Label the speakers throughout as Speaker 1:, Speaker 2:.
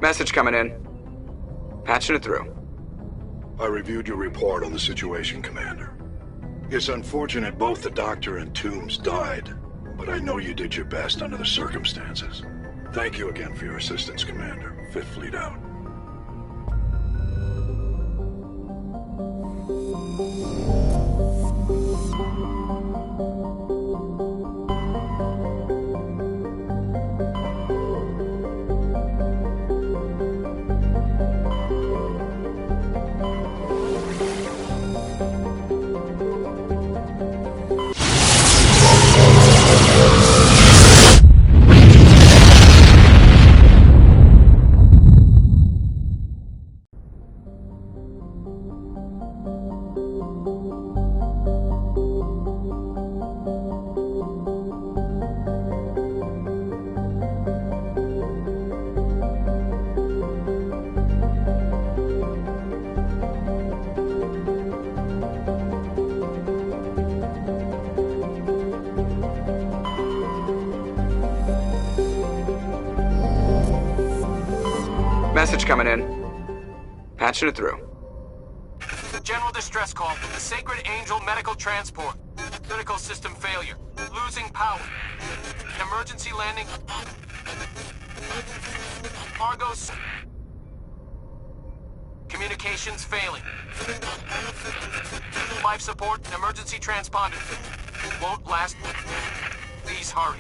Speaker 1: Message coming in. Patching it through.
Speaker 2: I reviewed your report on the situation, Commander. It's unfortunate both the Doctor and Toombs died, but I know you did your best under the circumstances. Thank you again for your assistance, Commander. Fifth Fleet out.
Speaker 1: Message coming in. Patching it through.
Speaker 3: General distress call from the Sacred Angel Medical Transport. Critical system failure. Losing power. Emergency landing. Argos. Communications failing. Life support and emergency transponder. Won't last. Please hurry.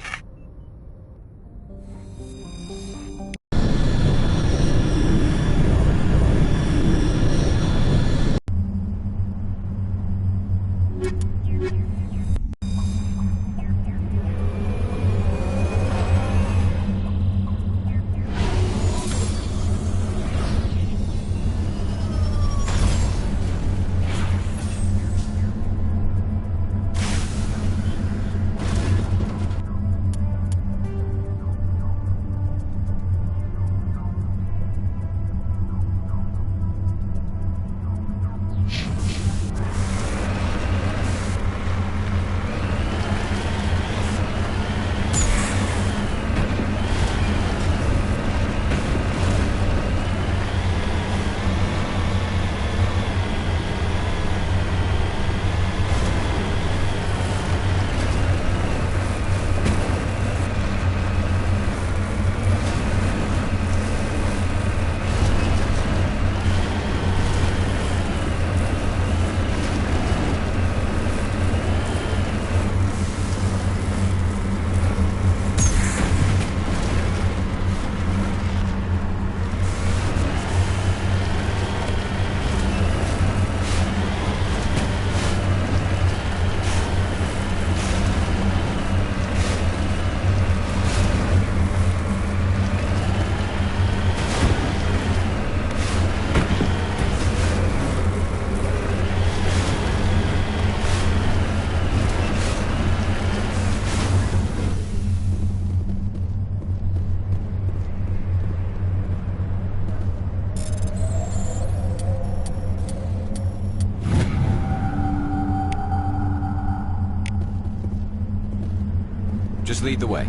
Speaker 4: Just lead the way.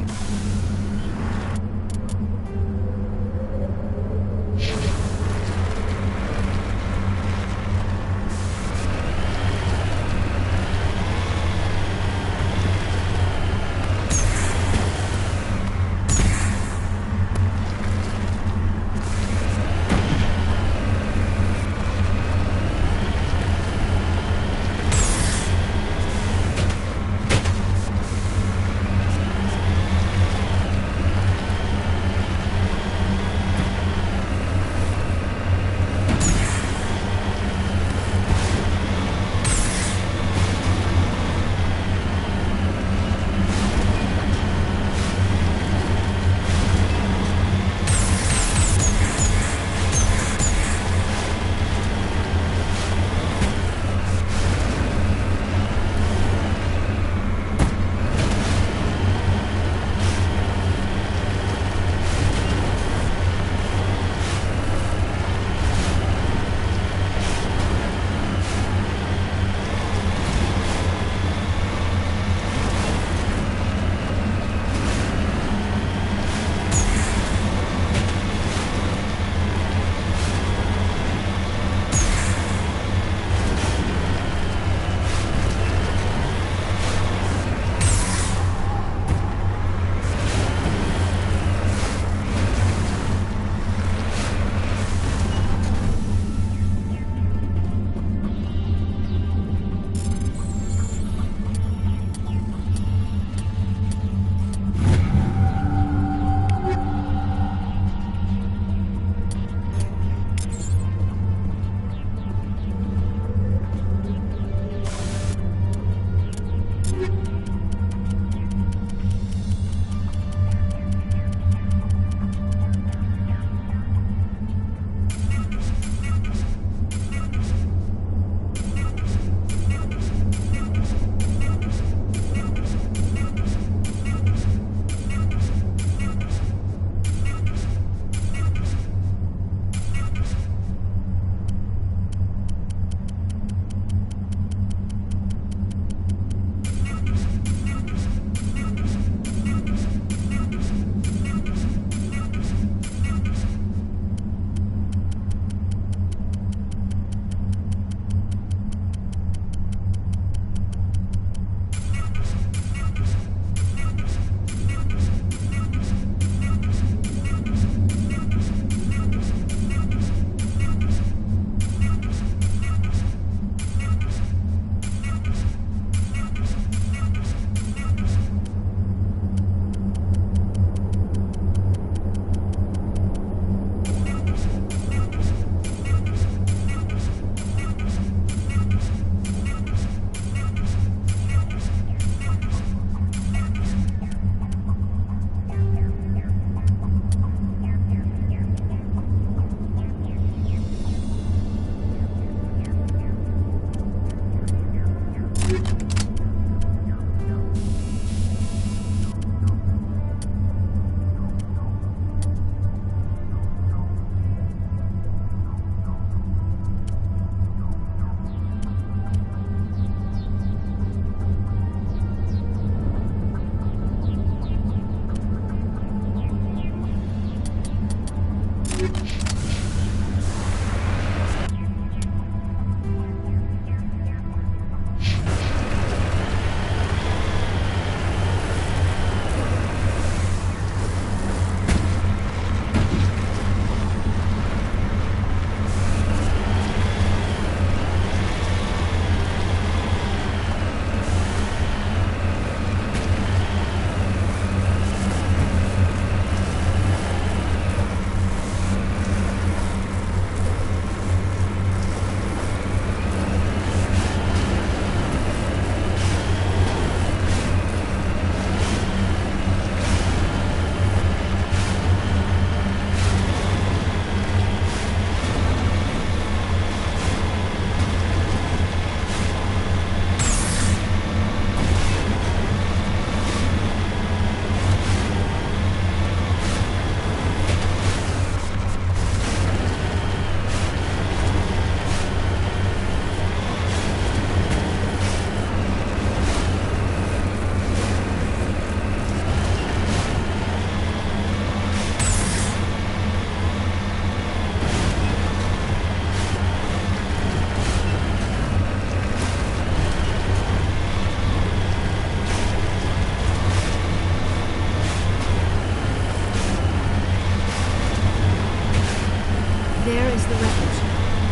Speaker 5: There is the wreckage.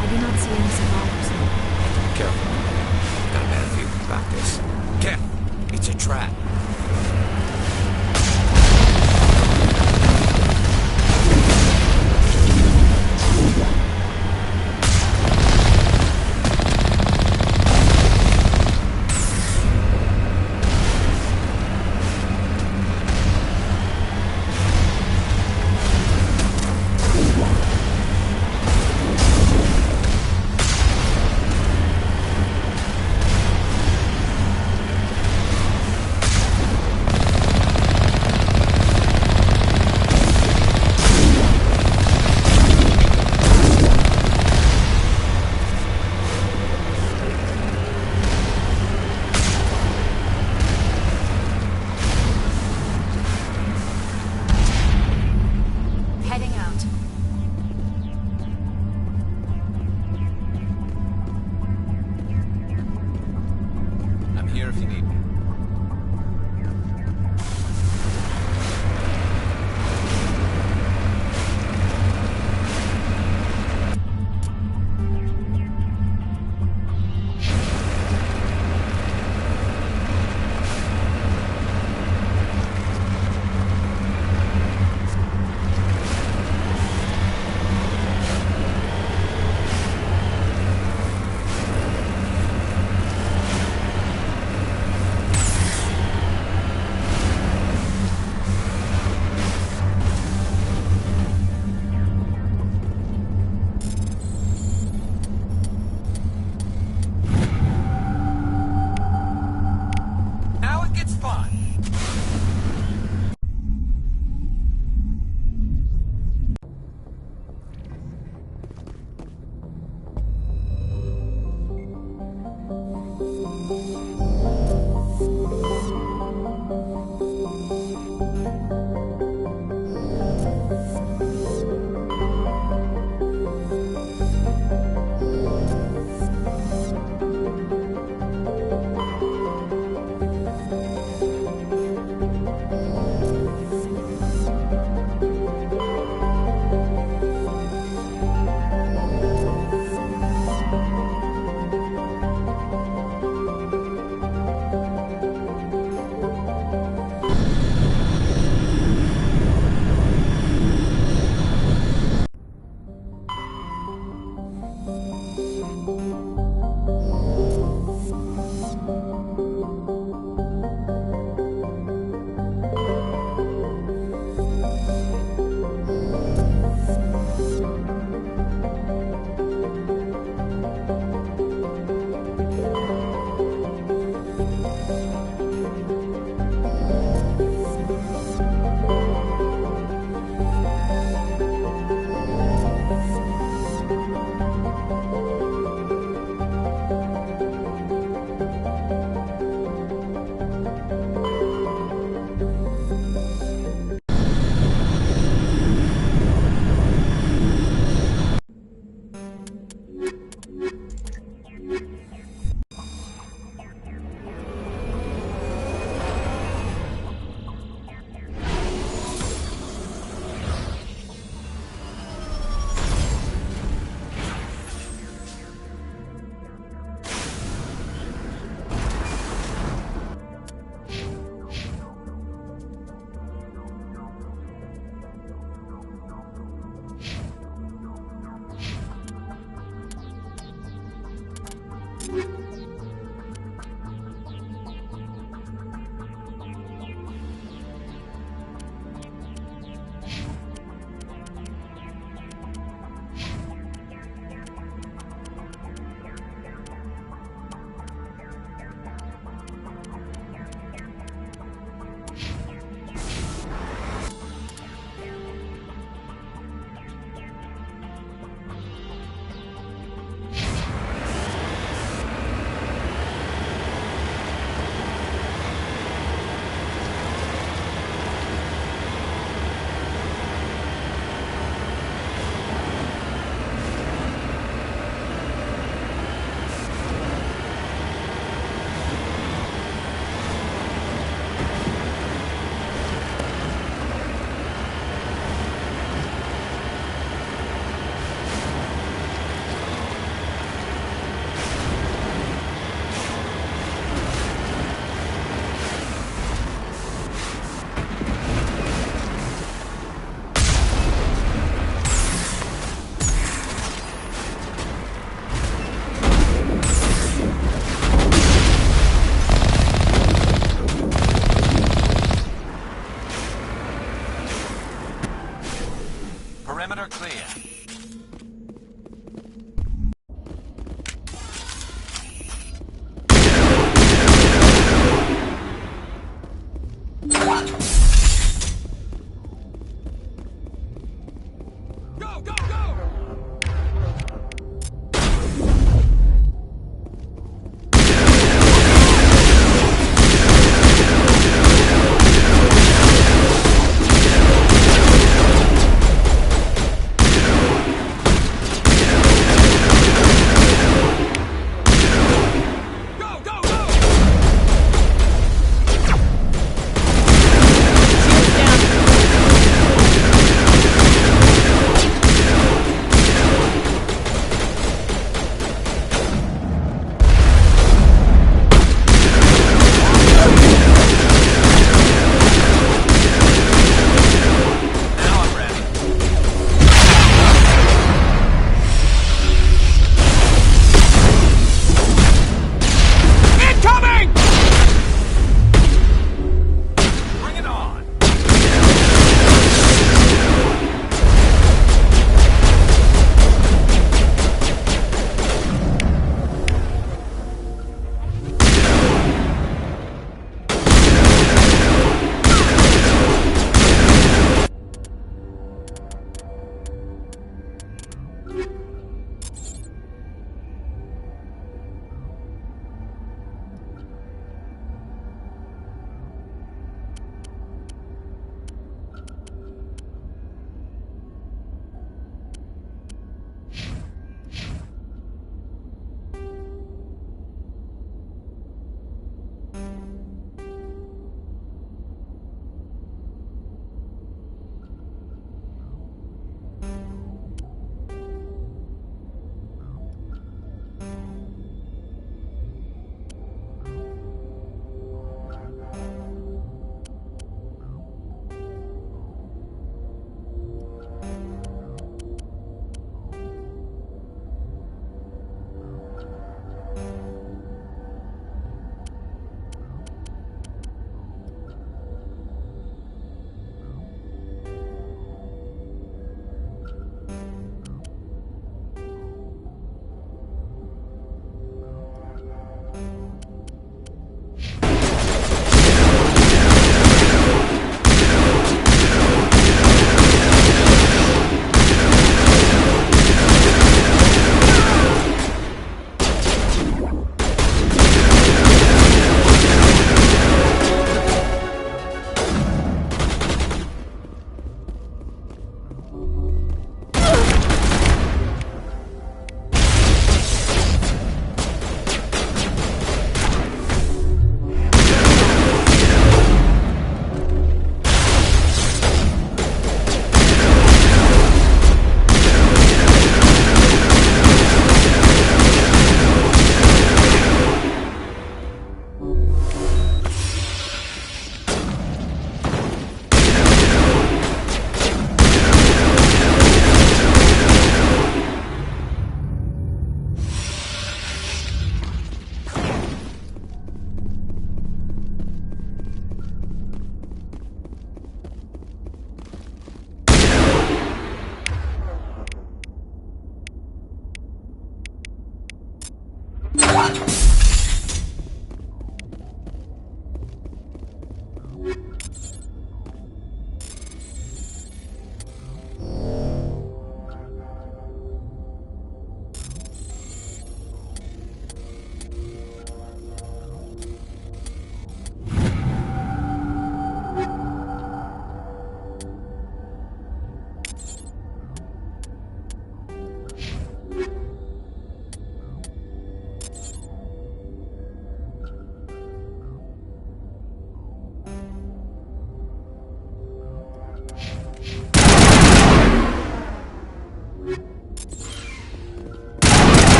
Speaker 5: I do not see any survivors though.
Speaker 4: Careful. Got a bad feeling about this. Careful. It's a trap.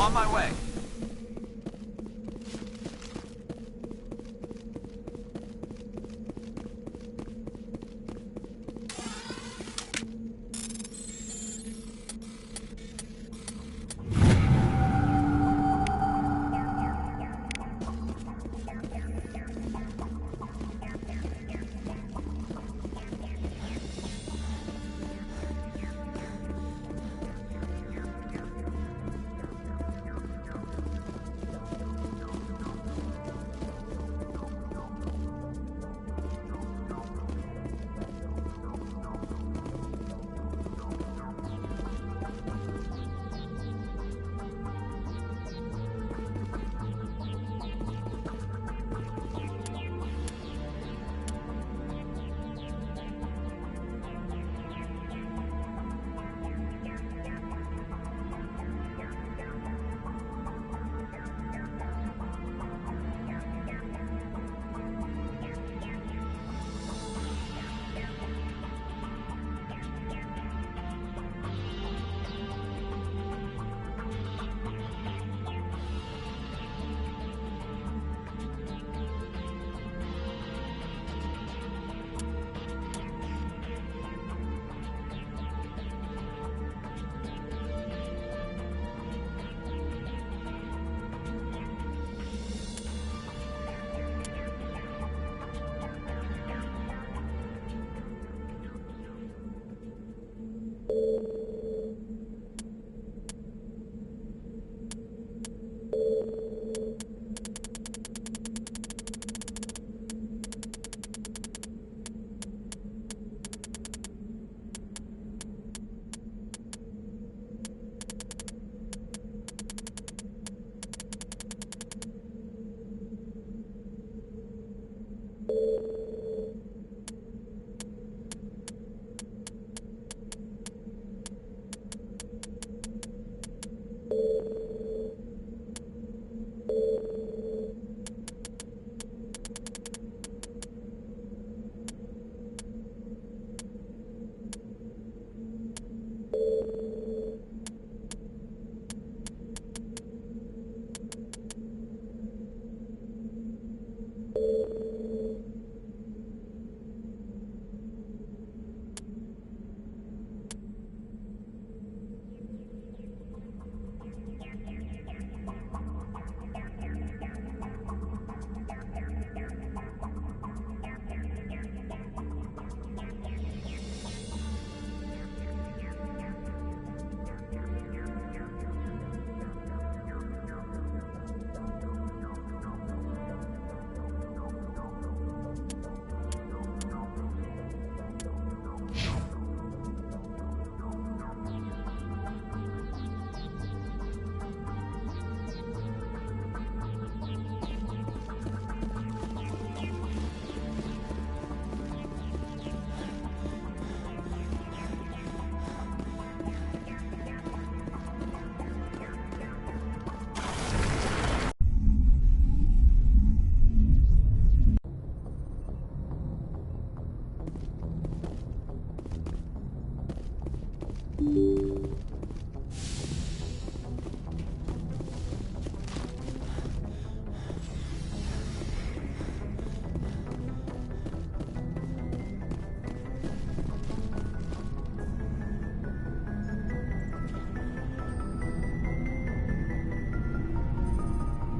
Speaker 3: On my way.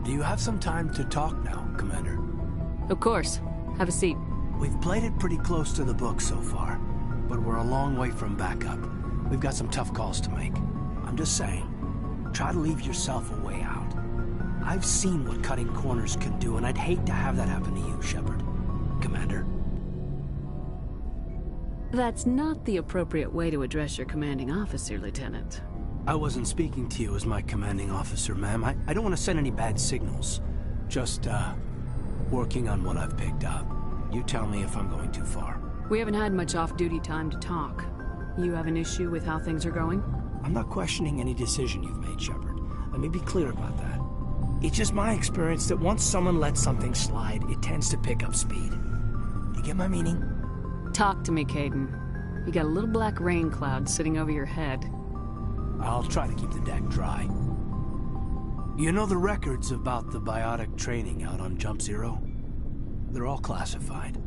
Speaker 6: Do you have some time to talk now, Commander?
Speaker 7: Of course. Have a seat.
Speaker 6: We've played it pretty close to the book so far, but we're a long way from backup. We've got some tough calls to make. I'm just saying, try to leave yourself a way out. I've seen what cutting corners can do, and I'd hate to have that happen to you, Shepard. Commander.
Speaker 7: That's not the appropriate way to address your commanding officer, Lieutenant.
Speaker 6: I wasn't speaking to you as my commanding officer, ma'am. I don't want to send any bad signals. Just, working on what I've picked up. You tell me if I'm going too far.
Speaker 7: We haven't had much off-duty time to talk. You have an issue with how things are going?
Speaker 6: I'm not questioning any decision you've made, Shepard. Let me be clear about that. It's just my experience that once someone lets something slide, it tends to pick up speed. You get my meaning?
Speaker 7: Talk to me, Caden. You got a little black rain cloud sitting over your head.
Speaker 6: I'll try to keep the deck dry. You know the records about the biotic training out on Jump Zero? They're all classified,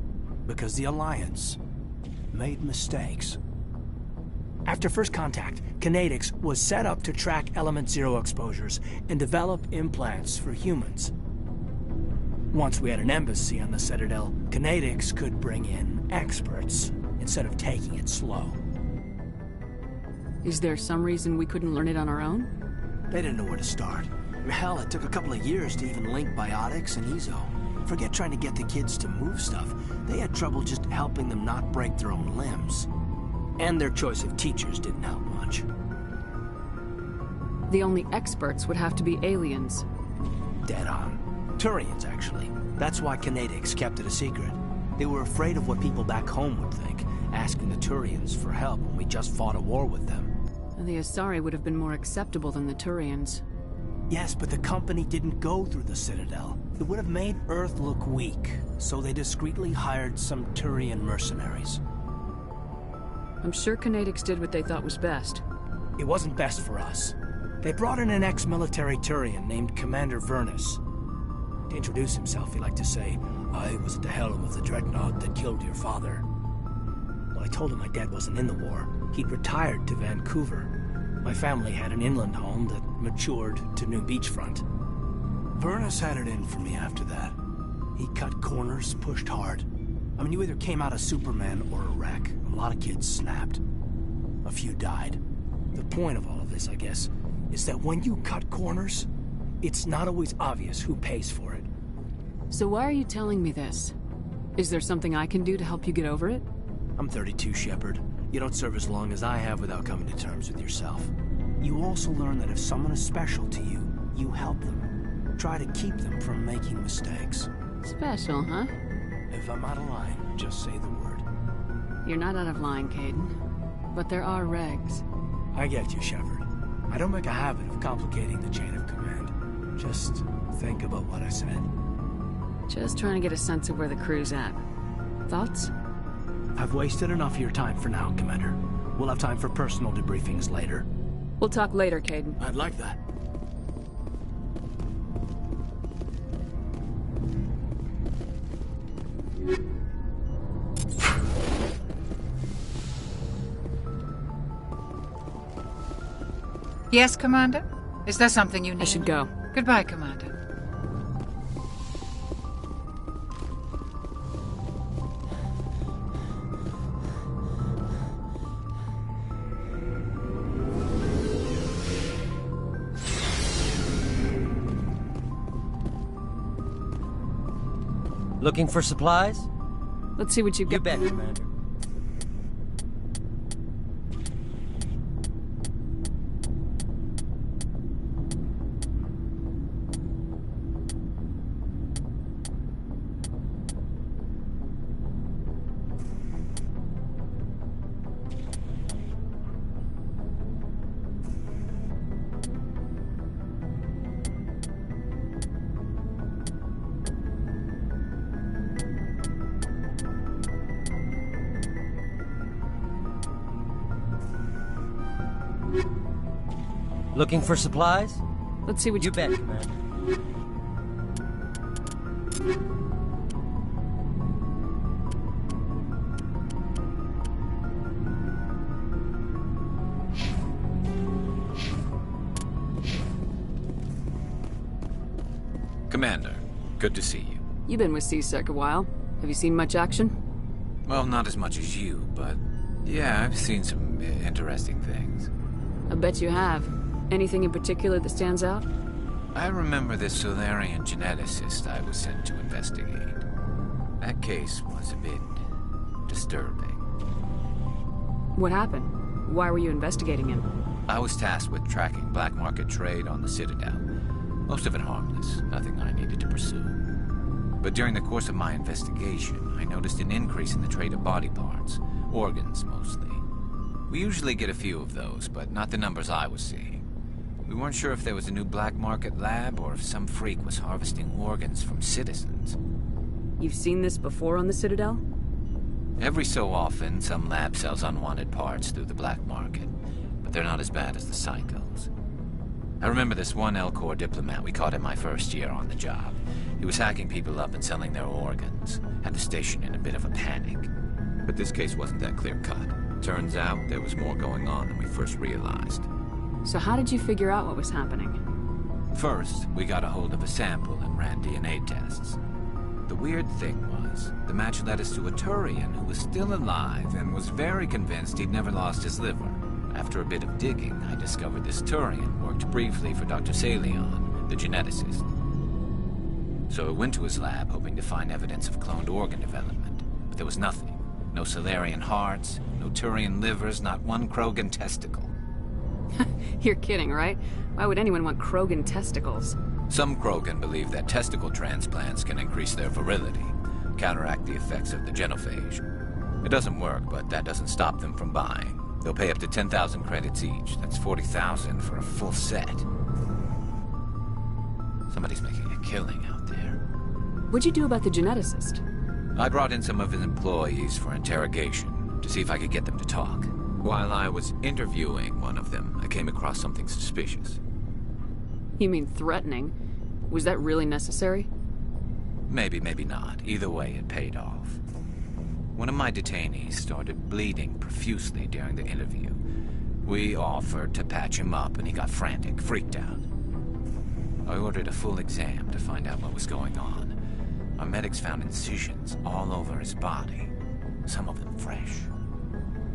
Speaker 6: because the Alliance made mistakes. After first contact, Kinetics was set up to track Element Zero exposures and develop implants for humans. Once we had an embassy on the Citadel, Kinetics could bring in experts instead of taking it slow.
Speaker 7: Is there some reason we couldn't learn it on our own?
Speaker 6: They didn't know where to start. Hell, it took a couple of years to even link biotics and EZO. Forget trying to get the kids to move stuff. They had trouble just helping them not break their own limbs. And their choice of teachers didn't help much.
Speaker 7: The only experts would have to be aliens.
Speaker 6: Dead on. Turians, actually. That's why Kinetics kept it a secret. They were afraid of what people back home would think, asking the Turians for help when we just fought a war with them.
Speaker 7: The Asari would have been more acceptable than the Turians.
Speaker 6: Yes, but the company didn't go through the Citadel. It would have made Earth look weak, so they discreetly hired some Turian mercenaries.
Speaker 7: I'm sure Kinetics did what they thought was best.
Speaker 6: It wasn't best for us. They brought in an ex-military Turian named Commander Vernus. To introduce himself, he liked to say, "I was at the helm of the dreadnought that killed your father." Well, I told him my dad wasn't in the war. He'd retired to Vancouver. My family had an inland home that matured to new beachfront. Vernus had it in for me after that. He cut corners, pushed hard. I mean, you either came out a Superman or a wreck. A lot of kids snapped. A few died. The point of all of this, I guess, is that when you cut corners, it's not always obvious who pays for it.
Speaker 7: So why are you telling me this? Is there something I can do to help you get over it?
Speaker 6: I'm 32, Shepard. You don't serve as long as I have without coming to terms with yourself. You also learn that if someone is special to you, you help them. Try to keep them from making mistakes.
Speaker 7: Special, huh?
Speaker 6: If I'm out of line, just say the word.
Speaker 7: You're not out of line, Caden. But there are regs.
Speaker 6: I get you, Shepard. I don't make a habit of complicating the chain of command. Just think about what I said.
Speaker 7: Just trying to get a sense of where the crew's at. Thoughts?
Speaker 6: I've wasted enough of your time for now, Commander. We'll have time for personal debriefings later.
Speaker 7: We'll talk later, Caden.
Speaker 6: I'd like that.
Speaker 8: Yes, Commander? Is there something you need?
Speaker 7: I should go.
Speaker 8: Goodbye, Commander.
Speaker 9: Looking for supplies?
Speaker 7: Let's see what you've got.
Speaker 9: You bet, Commander. Looking for supplies?
Speaker 7: Let's see what
Speaker 9: you bet, Commander.
Speaker 4: Commander, good to see you.
Speaker 7: You've been with C-Sec a while. Have you seen much action?
Speaker 4: Well, not as much as you, but yeah, I've seen some interesting things.
Speaker 7: I bet you have. Anything in particular that stands out?
Speaker 4: I remember this Solarian geneticist I was sent to investigate. That case was a bit disturbing.
Speaker 7: What happened? Why were you investigating him?
Speaker 4: I was tasked with tracking black market trade on the Citadel. Most of it harmless, nothing I needed to pursue. But during the course of my investigation, I noticed an increase in the trade of body parts, organs mostly. We usually get a few of those, but not the numbers I was seeing. We weren't sure if there was a new black market lab or if some freak was harvesting organs from citizens.
Speaker 7: You've seen this before on the Citadel?
Speaker 4: Every so often, some lab sells unwanted parts through the black market, but they're not as bad as the psychos. I remember this one L-Corps diplomat we caught in my first year on the job. He was hacking people up and selling their organs. Had the station in a bit of a panic. But this case wasn't that clear-cut. Turns out there was more going on than we first realized.
Speaker 7: So how did you figure out what was happening?
Speaker 4: First, we got a hold of a sample and ran DNA tests. The weird thing was, the match led us to a Turian who was still alive and was very convinced he'd never lost his liver. After a bit of digging, I discovered this Turian worked briefly for Dr. Salion, the geneticist. So I went to his lab hoping to find evidence of cloned organ development, but there was nothing. No Salarian hearts, no Turian livers, not one Krogan testicle.
Speaker 7: You're kidding, right? Why would anyone want Krogan testicles?
Speaker 4: Some Krogan believe that testicle transplants can increase their virility, counteract the effects of the genophage. It doesn't work, but that doesn't stop them from buying. They'll pay up to 10,000 credits each. That's 40,000 for a full set. Somebody's making a killing out there.
Speaker 7: What'd you do about the geneticist?
Speaker 4: I brought in some of his employees for interrogation, to see if I could get them to talk. While I was interviewing one of them, I came across something suspicious.
Speaker 7: You mean threatening? Was that really necessary?
Speaker 4: Maybe, maybe not. Either way, it paid off. One of my detainees started bleeding profusely during the interview. We offered to patch him up, and he got frantic, freaked out. I ordered a full exam to find out what was going on. Our medics found incisions all over his body, some of them fresh.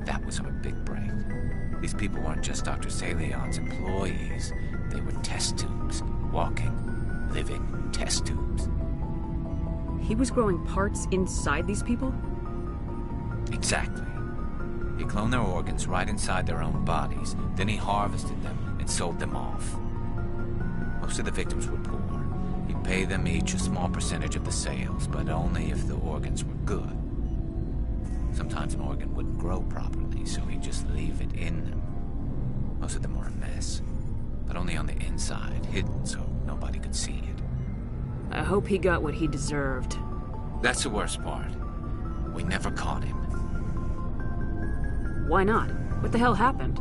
Speaker 4: That was our big break. These people weren't just Dr. Salion's employees. They were test tubes. Walking, living test tubes.
Speaker 7: He was growing parts inside these people?
Speaker 4: Exactly. He cloned their organs right inside their own bodies. Then he harvested them and sold them off. Most of the victims were poor. He'd pay them each a small percentage of the sales, but only if the organs were good. Sometimes an organ wouldn't grow properly, so he'd just leave it in them. Most of them were a mess, but only on the inside, hidden so nobody could see it.
Speaker 7: I hope he got what he deserved.
Speaker 4: That's the worst part. We never caught him.
Speaker 7: Why not? What the hell happened?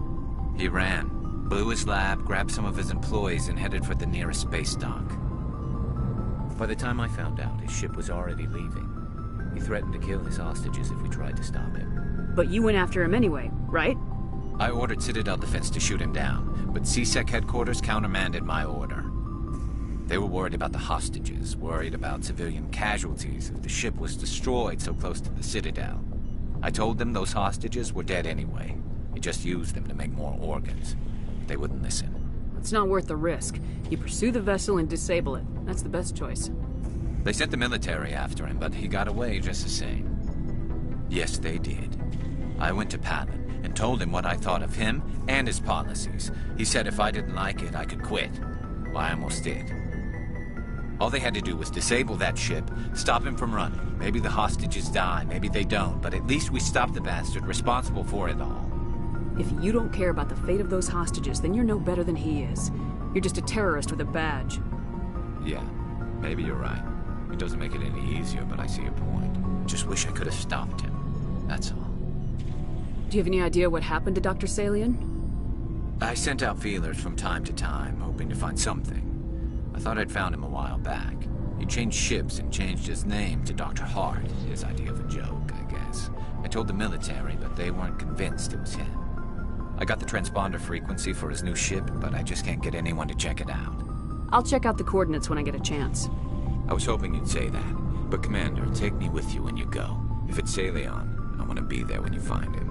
Speaker 4: He ran, blew his lab, grabbed some of his employees, and headed for the nearest space dock. By the time I found out, his ship was already leaving. He threatened to kill his hostages if we tried to stop him.
Speaker 7: But you went after him anyway, right?
Speaker 4: I ordered Citadel Defense to shoot him down, but CSEC headquarters countermanded my order. They were worried about the hostages, worried about civilian casualties if the ship was destroyed so close to the Citadel. I told them those hostages were dead anyway. He just used them to make more organs. They wouldn't listen.
Speaker 7: It's not worth the risk. You pursue the vessel and disable it. That's the best choice.
Speaker 4: They sent the military after him, but he got away just the same. Yes, they did. I went to Palin and told him what I thought of him and his policies. He said if I didn't like it, I could quit. Well, I almost did. All they had to do was disable that ship, stop him from running. Maybe the hostages die, maybe they don't, but at least we stopped the bastard responsible for it all.
Speaker 7: If you don't care about the fate of those hostages, then you're no better than he is. You're just a terrorist with a badge.
Speaker 4: Yeah, maybe you're right. It doesn't make it any easier, but I see your point. Just wish I could have stopped him. That's all.
Speaker 7: Do you have any idea what happened to Dr. Salion?
Speaker 4: I sent out feelers from time to time, hoping to find something. I thought I'd found him a while back. He changed ships and changed his name to Dr. Hart, his idea of a joke, I guess. I told the military, but they weren't convinced it was him. I got the transponder frequency for his new ship, but I just can't get anyone to check it out.
Speaker 7: I'll check out the coordinates when I get a chance.
Speaker 4: I was hoping you'd say that. But Commander, take me with you when you go. If it's Salion, I want to be there when you find him.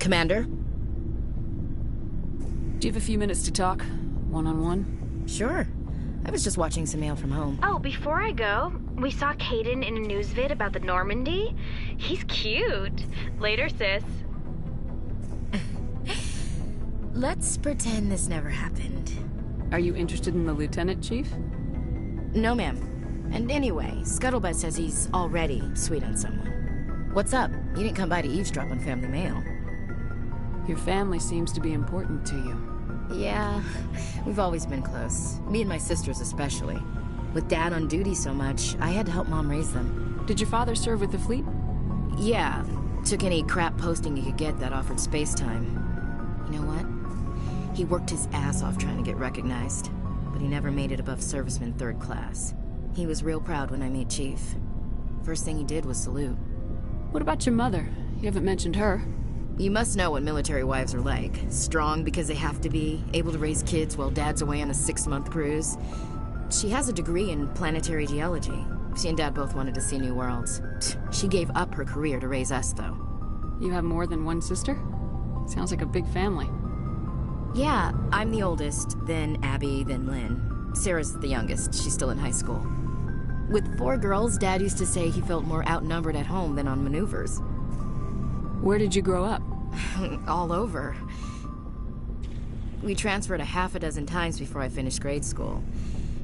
Speaker 10: Commander?
Speaker 7: Do you have a few minutes to talk? One-on-one?
Speaker 10: Sure. I was just watching some mail from home.
Speaker 11: Oh, before I go, we saw Caden in a news vid about the Normandy. He's cute. Later, sis.
Speaker 10: Let's pretend this never happened.
Speaker 7: Are you interested in the Lieutenant, Chief?
Speaker 10: No, ma'am. And anyway, Scuttlebutt says he's already sweet on someone. What's up? You didn't come by to eavesdrop on family mail.
Speaker 7: Your family seems to be important to you.
Speaker 10: Yeah, we've always been close. Me and my sisters especially. With Dad on duty so much, I had to help Mom raise them.
Speaker 7: Did your father serve with the fleet?
Speaker 10: Yeah, took any crap posting he could get that offered space time. You know what? He worked his ass off trying to get recognized, but he never made it above serviceman 3rd class. He was real proud when I met Chief. First thing he did was salute.
Speaker 7: What about your mother? You haven't mentioned her.
Speaker 10: You must know what military wives are like. Strong because they have to be, able to raise kids while Dad's away on a 6-month cruise. She has a degree in planetary geology. She and Dad both wanted to see new worlds. She gave up her career to raise us, though.
Speaker 7: You have more than one sister? Sounds like a big family.
Speaker 10: Yeah, I'm the oldest, then Abby, then Lynn. Sarah's the youngest. She's still in high school. With 4 girls, Dad used to say he felt more outnumbered at home than on maneuvers.
Speaker 7: Where did you grow up?
Speaker 10: All over. We transferred a half a dozen times before I finished grade school.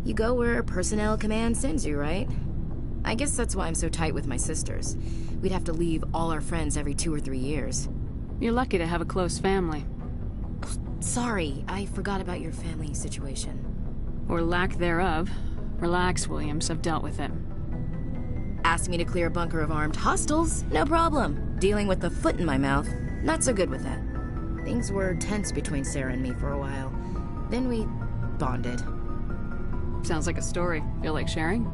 Speaker 10: You go where personnel command sends you, right? I guess that's why I'm so tight with my sisters. We'd have to leave all our friends every 2 or 3 years.
Speaker 7: You're lucky to have a close family.
Speaker 10: Sorry, I forgot about your family situation.
Speaker 7: Or lack thereof. Relax, Williams. I've dealt with it.
Speaker 10: Asked me to clear a bunker of armed hostiles? No problem. Dealing with the foot in my mouth? Not so good with that. Things were tense between Sarah and me for a while. Then we bonded.
Speaker 7: Sounds like a story. Feel like sharing?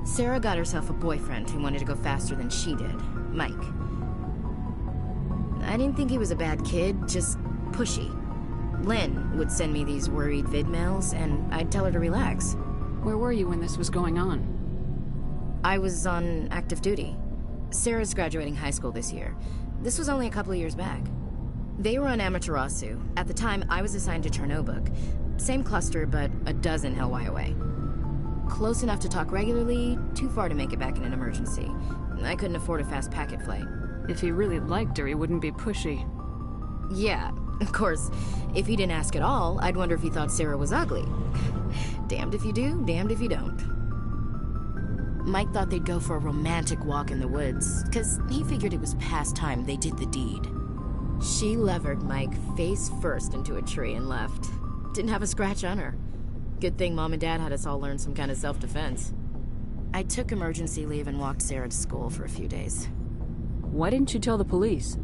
Speaker 10: Sarah got herself a boyfriend who wanted to go faster than she did. Mike. I didn't think he was a bad kid, just pushy. Lynn would send me these worried vid mails, and I'd tell her to relax.
Speaker 7: Where were you when this was going on?
Speaker 10: I was on active duty. Sarah's graduating high school this year. This was only a couple of years back. They were on Amaterasu. At the time, I was assigned to Chernobog. Same cluster, but a dozen LY away. Close enough to talk regularly, too far to make it back in an emergency. I couldn't afford a fast packet flight.
Speaker 7: If he really liked her, he wouldn't be pushy.
Speaker 10: Yeah, of course. If he didn't ask at all, I'd wonder if he thought Sarah was ugly. Damned if you do, damned if you don't. Mike thought they'd go for a romantic walk in the woods, because he figured it was past time they did the deed. She levered Mike face first into a tree and left. Didn't have a scratch on her. Good thing Mom and Dad had us all learn some kind of self-defense. I took emergency leave and walked Sarah to school for a few days.
Speaker 7: Why didn't you tell the police?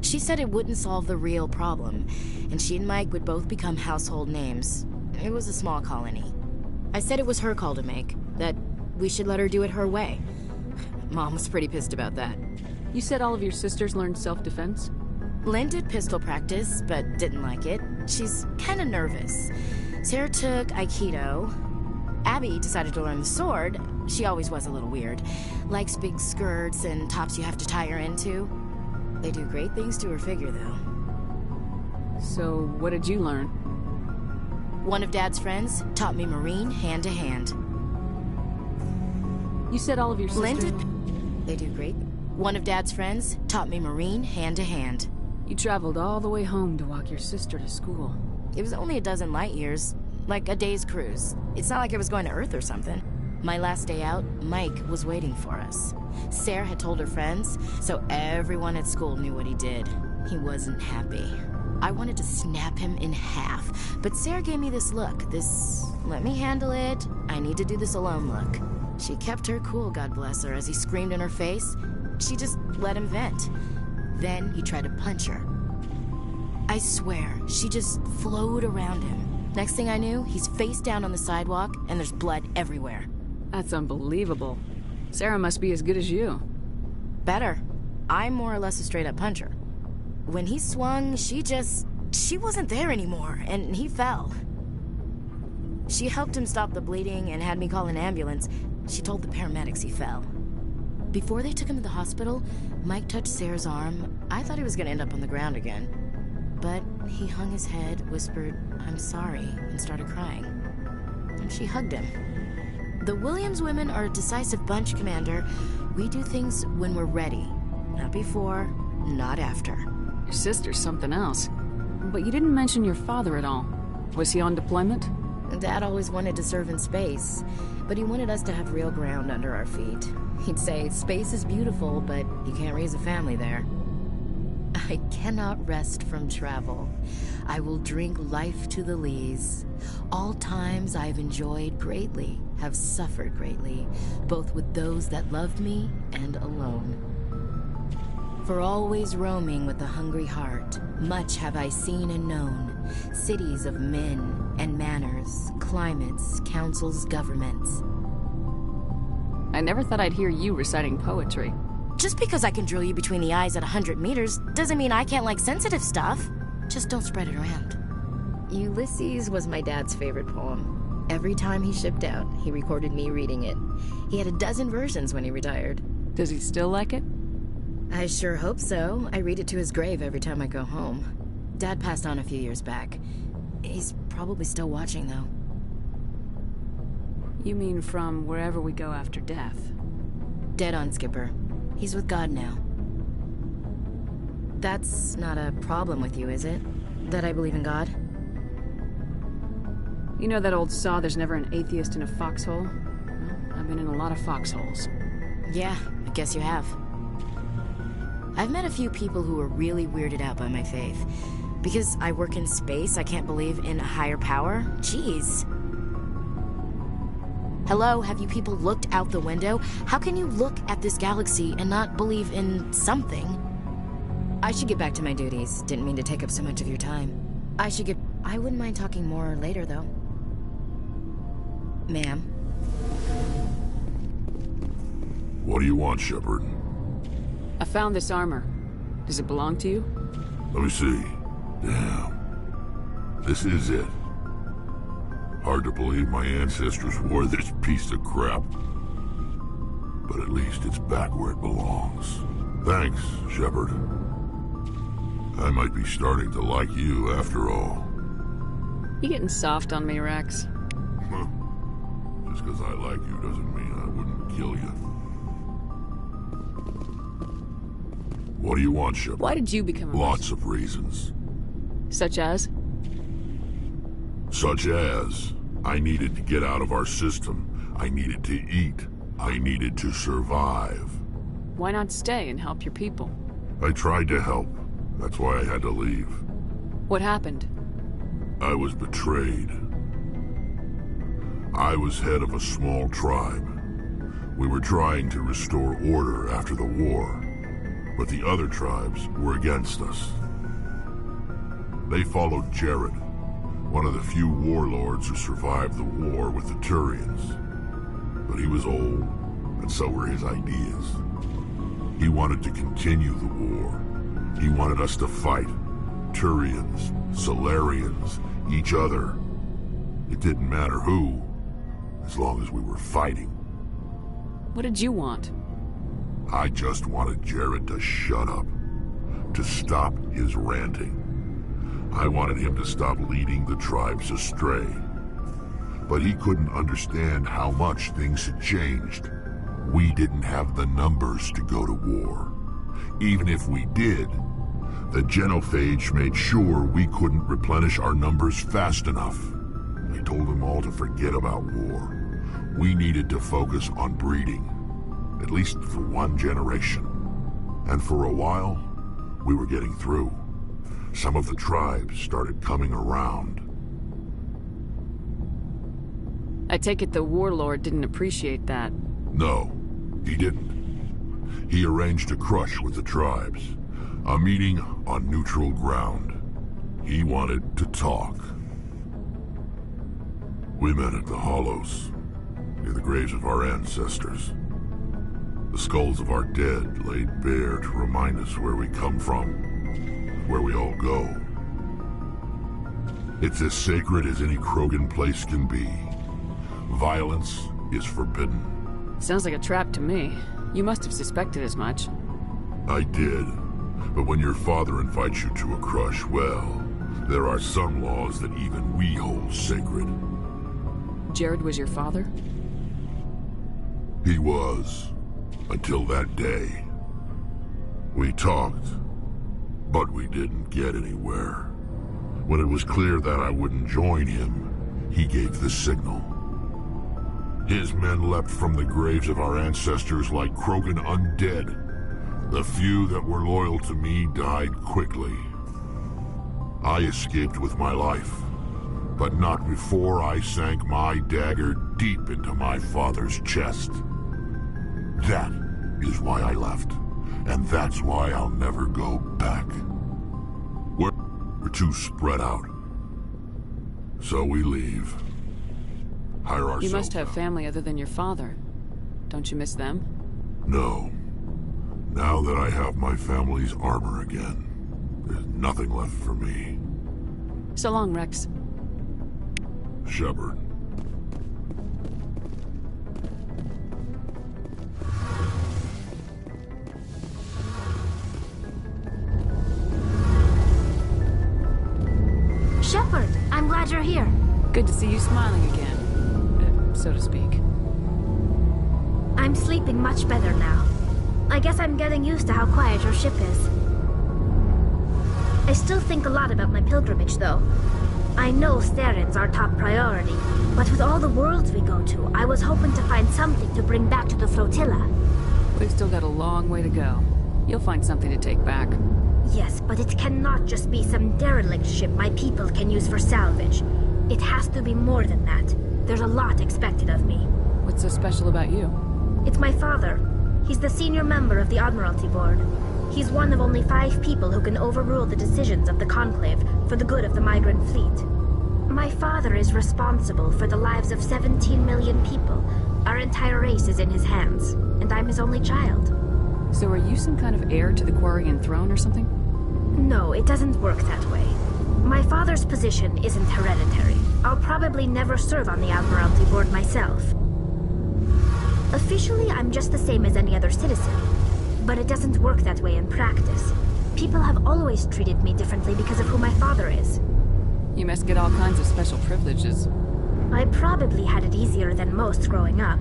Speaker 10: She said it wouldn't solve the real problem, and she and Mike would both become household names. It was a small colony. I said it was her call to make, that we should let her do it her way. Mom was pretty pissed about that.
Speaker 7: You said all of your sisters learned self-defense?
Speaker 10: Lynn did pistol practice, but didn't like it. She's kind of nervous. Sarah took Aikido. Abby decided to learn the sword. She always was a little weird. Likes big skirts and tops you have to tie her into. They do great things to her figure, though.
Speaker 7: So, what did you learn?
Speaker 10: One of Dad's friends taught me Marine hand-to-hand.
Speaker 7: You said all of your sisters...
Speaker 10: They do great. One of Dad's friends taught me Marine hand-to-hand.
Speaker 7: You traveled all the way home to walk your sister to school.
Speaker 10: It was only a dozen light years. Like a day's cruise. It's not like I was going to Earth or something. My last day out, Mike was waiting for us. Sarah had told her friends, so everyone at school knew what he did. He wasn't happy. I wanted to snap him in half, but Sarah gave me this look, this let me handle it, I need to do this alone look. She kept her cool, God bless her, as he screamed in her face. She just let him vent. Then he tried to punch her. I swear, she just flowed around him. Next thing I knew, he's face down on the sidewalk, and there's blood everywhere.
Speaker 7: That's unbelievable. Sarah must be as good as you.
Speaker 10: Better. I'm more or less a straight-up puncher. When he swung, she wasn't there anymore, and he fell. She helped him stop the bleeding and had me call an ambulance. She told the paramedics he fell. Before they took him to the hospital, Mike touched Sarah's arm. I thought he was gonna end up on the ground again. But he hung his head, whispered, "I'm sorry," and started crying. And she hugged him. The Williams women are a decisive bunch, Commander. We do things when we're ready. Not before, not after.
Speaker 7: Your sister's something else. But you didn't mention your father at all. Was he on deployment?
Speaker 10: Dad always wanted to serve in space, but he wanted us to have real ground under our feet. He'd say, space is beautiful, but you can't raise a family there. I cannot rest from travel. I will drink life to the lees. All times I've enjoyed greatly, have suffered greatly, both with those that loved me and alone. For always roaming with a hungry heart, much have I seen and known, cities of men and manners, climates, councils, governments.
Speaker 7: I never thought I'd hear you reciting poetry.
Speaker 10: Just because I can drill you between the eyes at 100 meters doesn't mean I can't like sensitive stuff. Just don't spread it around. Ulysses was my dad's favorite poem. Every time he shipped out, he recorded me reading it. He had a dozen versions when he retired.
Speaker 7: Does he still like it?
Speaker 10: I sure hope so. I read it to his grave every time I go home. Dad passed on a few years back. He's probably still watching, though.
Speaker 7: You mean from wherever we go after death?
Speaker 10: Dead on, Skipper. He's with God now. That's not a problem with you, is it? That I believe in God?
Speaker 7: You know that old saw, there's never an atheist in a foxhole? Well, I've been in a lot of foxholes.
Speaker 10: Yeah, I guess you have. I've met a few people who were really weirded out by my faith. Because I work in space, I can't believe in a higher power? Jeez. Hello, have you people looked out the window? How can you look at this galaxy and not believe in something? I should get back to my duties. Didn't mean to take up so much of your time. I wouldn't mind talking more later, though. Ma'am.
Speaker 2: What do you want, Shepard?
Speaker 7: I found this armor. Does it belong to you?
Speaker 2: Let me see. Damn. This is it. Hard to believe my ancestors wore this piece of crap. But at least it's back where it belongs. Thanks, Shepard. I might be starting to like you after all.
Speaker 7: You getting soft on me, Rex?
Speaker 2: Just because I like you doesn't mean I wouldn't kill you. What do you want, Shepard?
Speaker 7: Why did you become a
Speaker 2: Lots of reasons.
Speaker 7: Such as?
Speaker 2: Such as, I needed to get out of our system. I needed to eat. I needed to survive.
Speaker 7: Why not stay and help your people?
Speaker 2: I tried to help. That's why I had to leave.
Speaker 7: What happened?
Speaker 2: I was betrayed. I was head of a small tribe. We were trying to restore order after the war, but the other tribes were against us. They followed Jared, one of the few warlords who survived the war with the Turians. But he was old, and so were his ideas. He wanted to continue the war. He wanted us to fight. Turians, Solarians, each other. It didn't matter who, as long as we were fighting.
Speaker 7: What did you want?
Speaker 2: I just wanted Jared to shut up, to stop his ranting. I wanted him to stop leading the tribes astray. But he couldn't understand how much things had changed. We didn't have the numbers to go to war. Even if we did, the genophage made sure we couldn't replenish our numbers fast enough. I told them all to forget about war. We needed to focus on breeding, at least for one generation. And for a while, we were getting through. Some of the tribes started coming around.
Speaker 7: I take it the warlord didn't appreciate that.
Speaker 2: No, he didn't. He arranged a crush with the tribes. A meeting on neutral ground. He wanted to talk. We met at the Hollows, near the graves of our ancestors. The skulls of our dead laid bare to remind us where we come from, where we all go. It's as sacred as any Krogan place can be. Violence is forbidden.
Speaker 7: Sounds like a trap to me. You must have suspected as much.
Speaker 2: I did. But when your father invites you to a crush, well, there are some laws that even we hold sacred.
Speaker 7: Jared was your father?
Speaker 2: He was. Until that day. We talked, but we didn't get anywhere. When it was clear that I wouldn't join him, he gave the signal. His men leapt from the graves of our ancestors like Krogan undead.
Speaker 12: The few that were loyal to me died quickly. I escaped with my life, but not before I sank my dagger deep into my father's chest. That is why I left, and that's why I'll never go back. We're too spread out. So we leave. Hire ourselves.
Speaker 7: You must have family other than your father. Don't you miss them?
Speaker 12: No. Now that I have my family's armor again, there's nothing left for me.
Speaker 7: So long, Rex.
Speaker 12: Shepard.
Speaker 5: Shepard, I'm glad you're here.
Speaker 7: Good to see you smiling again, so to speak.
Speaker 5: I'm sleeping much better now. I guess I'm getting used to how quiet your ship is. I still think a lot about my pilgrimage, though. I know Starin's our top priority, but with all the worlds we go to, I was hoping to find something to bring back to the flotilla.
Speaker 7: We've still got a long way to go. You'll find something to take back.
Speaker 5: Yes, but it cannot just be some derelict ship my people can use for salvage. It has to be more than that. There's a lot expected of me.
Speaker 7: What's so special about you?
Speaker 5: It's my father. He's the senior member of the Admiralty Board. He's one of only 5 people who can overrule the decisions of the Conclave for the good of the migrant fleet. My father is responsible for the lives of 17 million people. Our entire race is in his hands, and I'm his only child.
Speaker 7: So are you some kind of heir to the Quarian throne or something?
Speaker 5: No, it doesn't work that way. My father's position isn't hereditary. I'll probably never serve on the Admiralty Board myself. Officially, I'm just the same as any other citizen. But it doesn't work that way in practice. People have always treated me differently because of who my father is.
Speaker 7: You must get all kinds of special privileges.
Speaker 5: I probably had it easier than most growing up.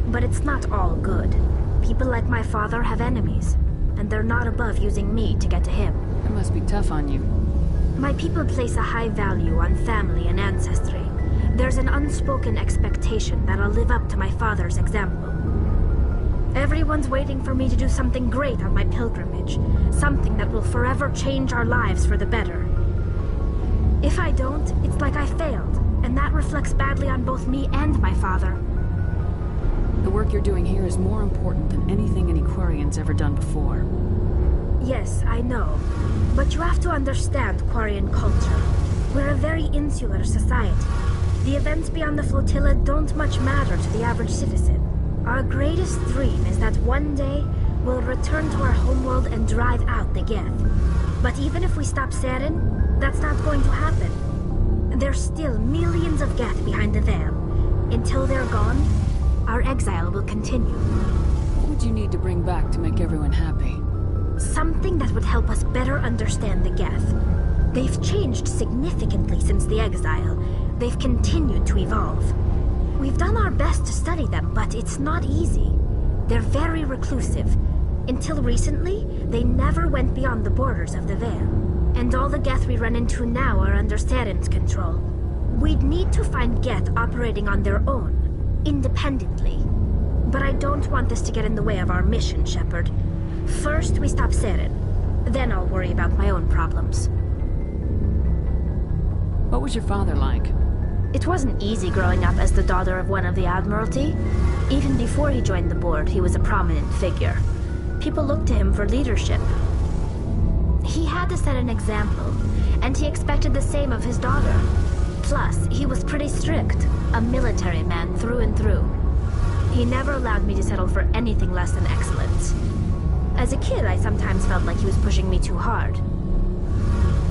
Speaker 5: But it's not all good. People like my father have enemies, and they're not above using me to get to him.
Speaker 7: It must be tough on you.
Speaker 5: My people place a high value on family and ancestry. There's an unspoken expectation that I'll live up to my father's example. Everyone's waiting for me to do something great on my pilgrimage, something that will forever change our lives for the better. If I don't, it's like I failed, and that reflects badly on both me and my father.
Speaker 7: The work you're doing here is more important than anything any Quarian's ever done before.
Speaker 5: Yes, I know. But you have to understand Quarian culture. We're a very insular society. The events beyond the flotilla don't much matter to the average citizen. Our greatest dream is that one day we'll return to our homeworld and drive out the Geth. But even if we stop Saren, that's not going to happen. There's still millions of Geth behind the veil. Until they're gone, our exile will continue.
Speaker 7: What would you need to bring back to make everyone happy?
Speaker 5: Something that would help us better understand the Geth. They've changed significantly since the exile. They've continued to evolve. We've done our best to study them, but it's not easy. They're very reclusive. Until recently, they never went beyond the borders of the Veil. And all the Geth we run into now are under Saren's control. We'd need to find Geth operating on their own, independently. But I don't want this to get in the way of our mission, Shepard. First, we stop Saren. Then I'll worry about my own problems.
Speaker 7: What was your father like?
Speaker 5: It wasn't easy growing up as the daughter of one of the Admiralty. Even before he joined the board, he was a prominent figure. People looked to him for leadership. He had to set an example, and he expected the same of his daughter. Plus, he was pretty strict, a military man through and through. He never allowed me to settle for anything less than excellence. As a kid, I sometimes felt like he was pushing me too hard.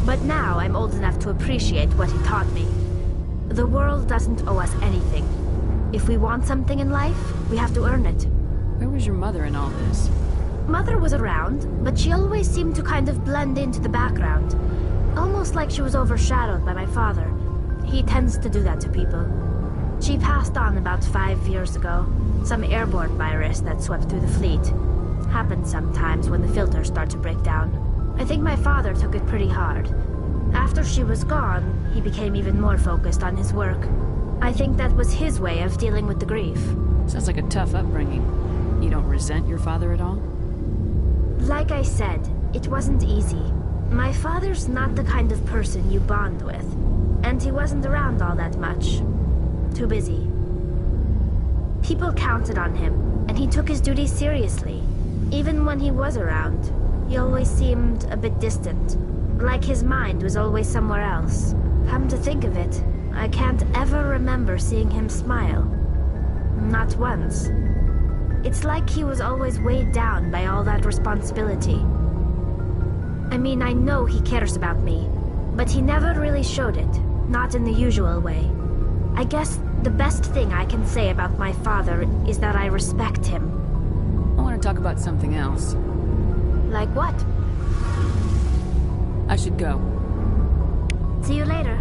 Speaker 5: But now I'm old enough to appreciate what he taught me. The world doesn't owe us anything. If we want something in life, we have to earn it.
Speaker 7: Where was your mother in all this?
Speaker 5: Mother was around, but she always seemed to kind of blend into the background. Almost like she was overshadowed by my father. He tends to do that to people. She passed on about 5 years ago. Some airborne virus that swept through the fleet. Happens sometimes when the filters start to break down. I think my father took it pretty hard. After she was gone, he became even more focused on his work. I think that was his way of dealing with the grief.
Speaker 7: Sounds like a tough upbringing. You don't resent your father at all?
Speaker 5: Like I said, it wasn't easy. My father's not the kind of person you bond with. And he wasn't around all that much. Too busy. People counted on him, and he took his duties seriously. Even when he was around, he always seemed a bit distant. Like his mind was always somewhere else. Come to think of it, I can't ever remember seeing him smile. Not once. It's like he was always weighed down by all that responsibility. I mean, I know he cares about me, but he never really showed it, not in the usual way. I guess the best thing I can say about my father is that I respect him.
Speaker 7: I want to talk about something else.
Speaker 5: Like what?
Speaker 7: I should go.
Speaker 5: See you later.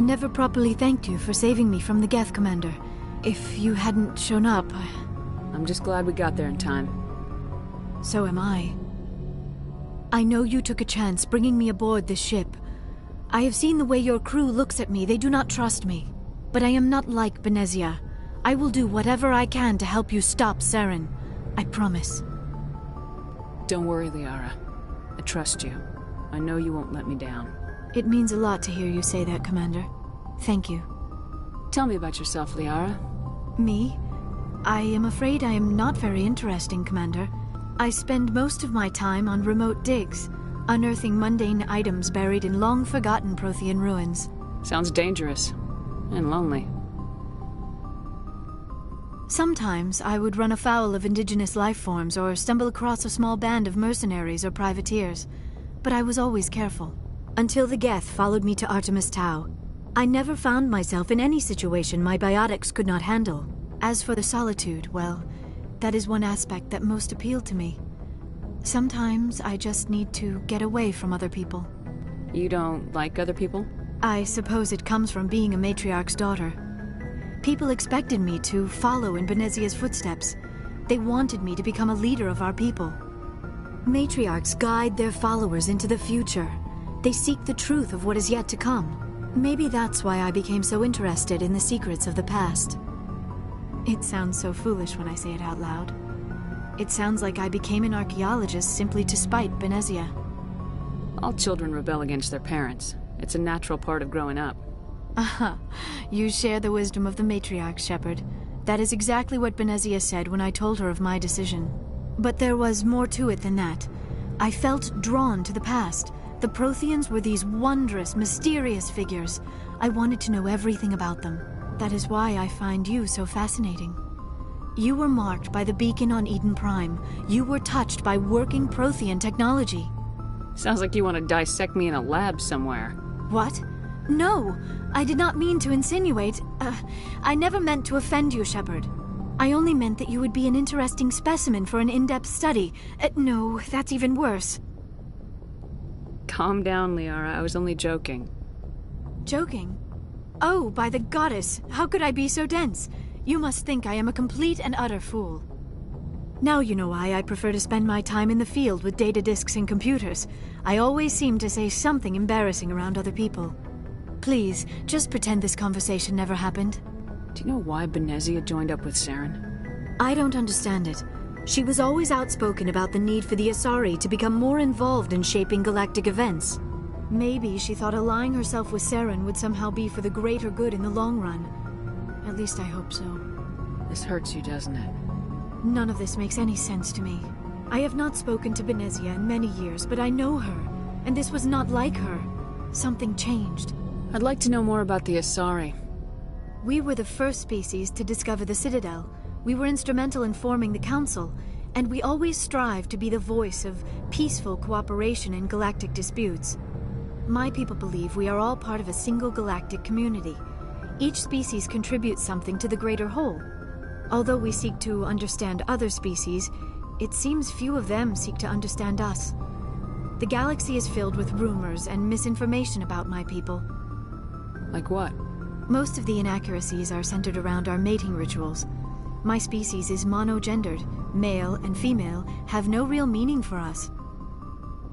Speaker 13: I never properly thanked you for saving me from the Geth, Commander. If you hadn't shown up...
Speaker 7: I'm just glad we got there in time.
Speaker 13: So am I. I know you took a chance bringing me aboard this ship. I have seen the way your crew looks at me. They do not trust me. But I am not like Benezia. I will do whatever I can to help you stop Saren. I promise.
Speaker 7: Don't worry, Liara. I trust you. I know you won't let me down.
Speaker 13: It means a lot to hear you say that, Commander. Thank you.
Speaker 7: Tell me about yourself, Liara.
Speaker 13: Me? I am afraid I am not very interesting, Commander. I spend most of my time on remote digs, unearthing mundane items buried in long-forgotten Prothean ruins.
Speaker 7: Sounds dangerous. And lonely.
Speaker 13: Sometimes I would run afoul of indigenous life forms or stumble across a small band of mercenaries or privateers, but I was always careful. Until the Geth followed me to Artemis Tau. I never found myself in any situation my biotics could not handle. As for the solitude, well, that is one aspect that most appealed to me. Sometimes I just need to get away from other people.
Speaker 7: You don't like other people?
Speaker 13: I suppose it comes from being a matriarch's daughter. People expected me to follow in Benezia's footsteps. They wanted me to become a leader of our people. Matriarchs guide their followers into the future. They seek the truth of what is yet to come. Maybe that's why I became so interested in the secrets of the past. It sounds so foolish when I say it out loud. It sounds like I became an archaeologist simply to spite Benezia.
Speaker 7: All children rebel against their parents. It's a natural part of growing up.
Speaker 13: Aha, you share the wisdom of the matriarch, Shepard. That is exactly what Benezia said when I told her of my decision. But there was more to it than that. I felt drawn to the past. The Protheans were these wondrous, mysterious figures. I wanted to know everything about them. That is why I find you so fascinating. You were marked by the beacon on Eden Prime. You were touched by working Prothean technology.
Speaker 7: Sounds like you want to dissect me in a lab somewhere.
Speaker 13: What? No, I did not mean to insinuate. I never meant to offend you, Shepard. I only meant that you would be an interesting specimen for an in-depth study. No, that's even worse.
Speaker 7: Calm down, Liara. I was only joking.
Speaker 13: Joking? Oh, by the goddess, how could I be so dense? You must think I am a complete and utter fool. Now you know why I prefer to spend my time in the field with data disks and computers. I always seem to say something embarrassing around other people. Please, just pretend this conversation never happened.
Speaker 7: Do you know why Benezia joined up with Saren?
Speaker 13: I don't understand it. She was always outspoken about the need for the Asari to become more involved in shaping galactic events. Maybe she thought allying herself with Saren would somehow be for the greater good in the long run. At least I hope so.
Speaker 7: This hurts you, doesn't it?
Speaker 13: None of this makes any sense to me. I have not spoken to Benezia in many years, but I know her. And this was not like her. Something changed.
Speaker 7: I'd like to know more about the Asari.
Speaker 13: We were the first species to discover the Citadel. We were instrumental in forming the Council, and we always strive to be the voice of peaceful cooperation in galactic disputes. My people believe we are all part of a single galactic community. Each species contributes something to the greater whole. Although we seek to understand other species, it seems few of them seek to understand us. The galaxy is filled with rumors and misinformation about my people.
Speaker 7: Like what?
Speaker 13: Most of the inaccuracies are centered around our mating rituals. My species is monogendered. Male and female have no real meaning for us.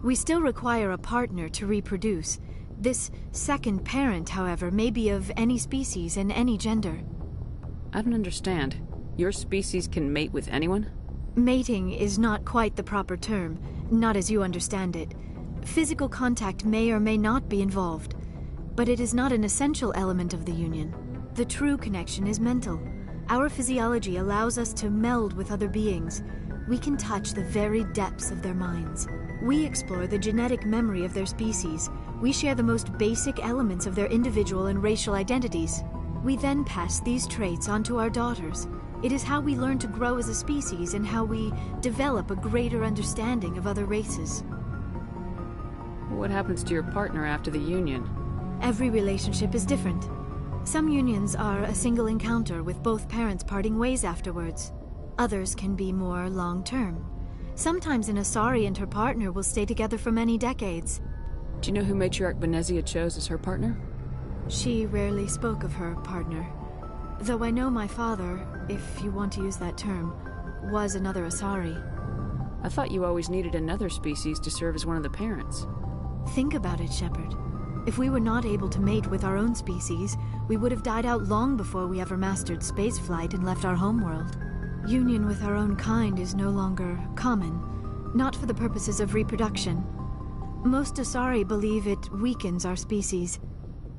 Speaker 13: We still require a partner to reproduce. This second parent, however, may be of any species and any gender.
Speaker 7: I don't understand. Your species can mate with anyone?
Speaker 13: Mating is not quite the proper term, not as you understand it. Physical contact may or may not be involved, but it is not an essential element of the union. The true connection is mental. Our physiology allows us to meld with other beings. We can touch the very depths of their minds. We explore the genetic memory of their species. We share the most basic elements of their individual and racial identities. We then pass these traits on to our daughters. It is how we learn to grow as a species and how we develop a greater understanding of other races.
Speaker 7: What happens to your partner after the union?
Speaker 13: Every relationship is different. Some unions are a single encounter with both parents parting ways afterwards. Others can be more long-term. Sometimes an Asari and her partner will stay together for many decades.
Speaker 7: Do you know who Matriarch Benezia chose as her partner?
Speaker 13: She rarely spoke of her partner. Though I know my father, if you want to use that term, was another Asari.
Speaker 7: I thought you always needed another species to serve as one of the parents.
Speaker 13: Think about it, Shepard. If we were not able to mate with our own species, we would have died out long before we ever mastered spaceflight and left our homeworld. Union with our own kind is no longer common, not for the purposes of reproduction. Most Asari believe it weakens our species.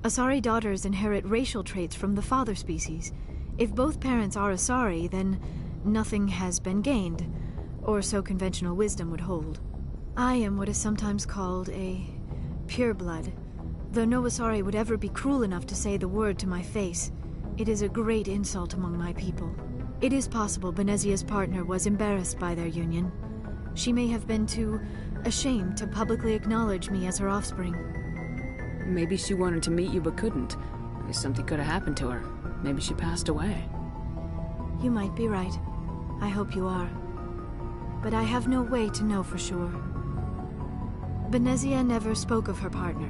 Speaker 13: Asari daughters inherit racial traits from the father species. If both parents are Asari, then nothing has been gained, or so conventional wisdom would hold. I am what is sometimes called a pureblood. Though no Asari would ever be cruel enough to say the word to my face, it is a great insult among my people. It is possible Benezia's partner was embarrassed by their union. She may have been too ashamed to publicly acknowledge me as her offspring.
Speaker 7: Maybe she wanted to meet you but couldn't. Something could have happened to her. Maybe she passed away.
Speaker 13: You might be right. I hope you are. But I have no way to know for sure. Benezia never spoke of her partner.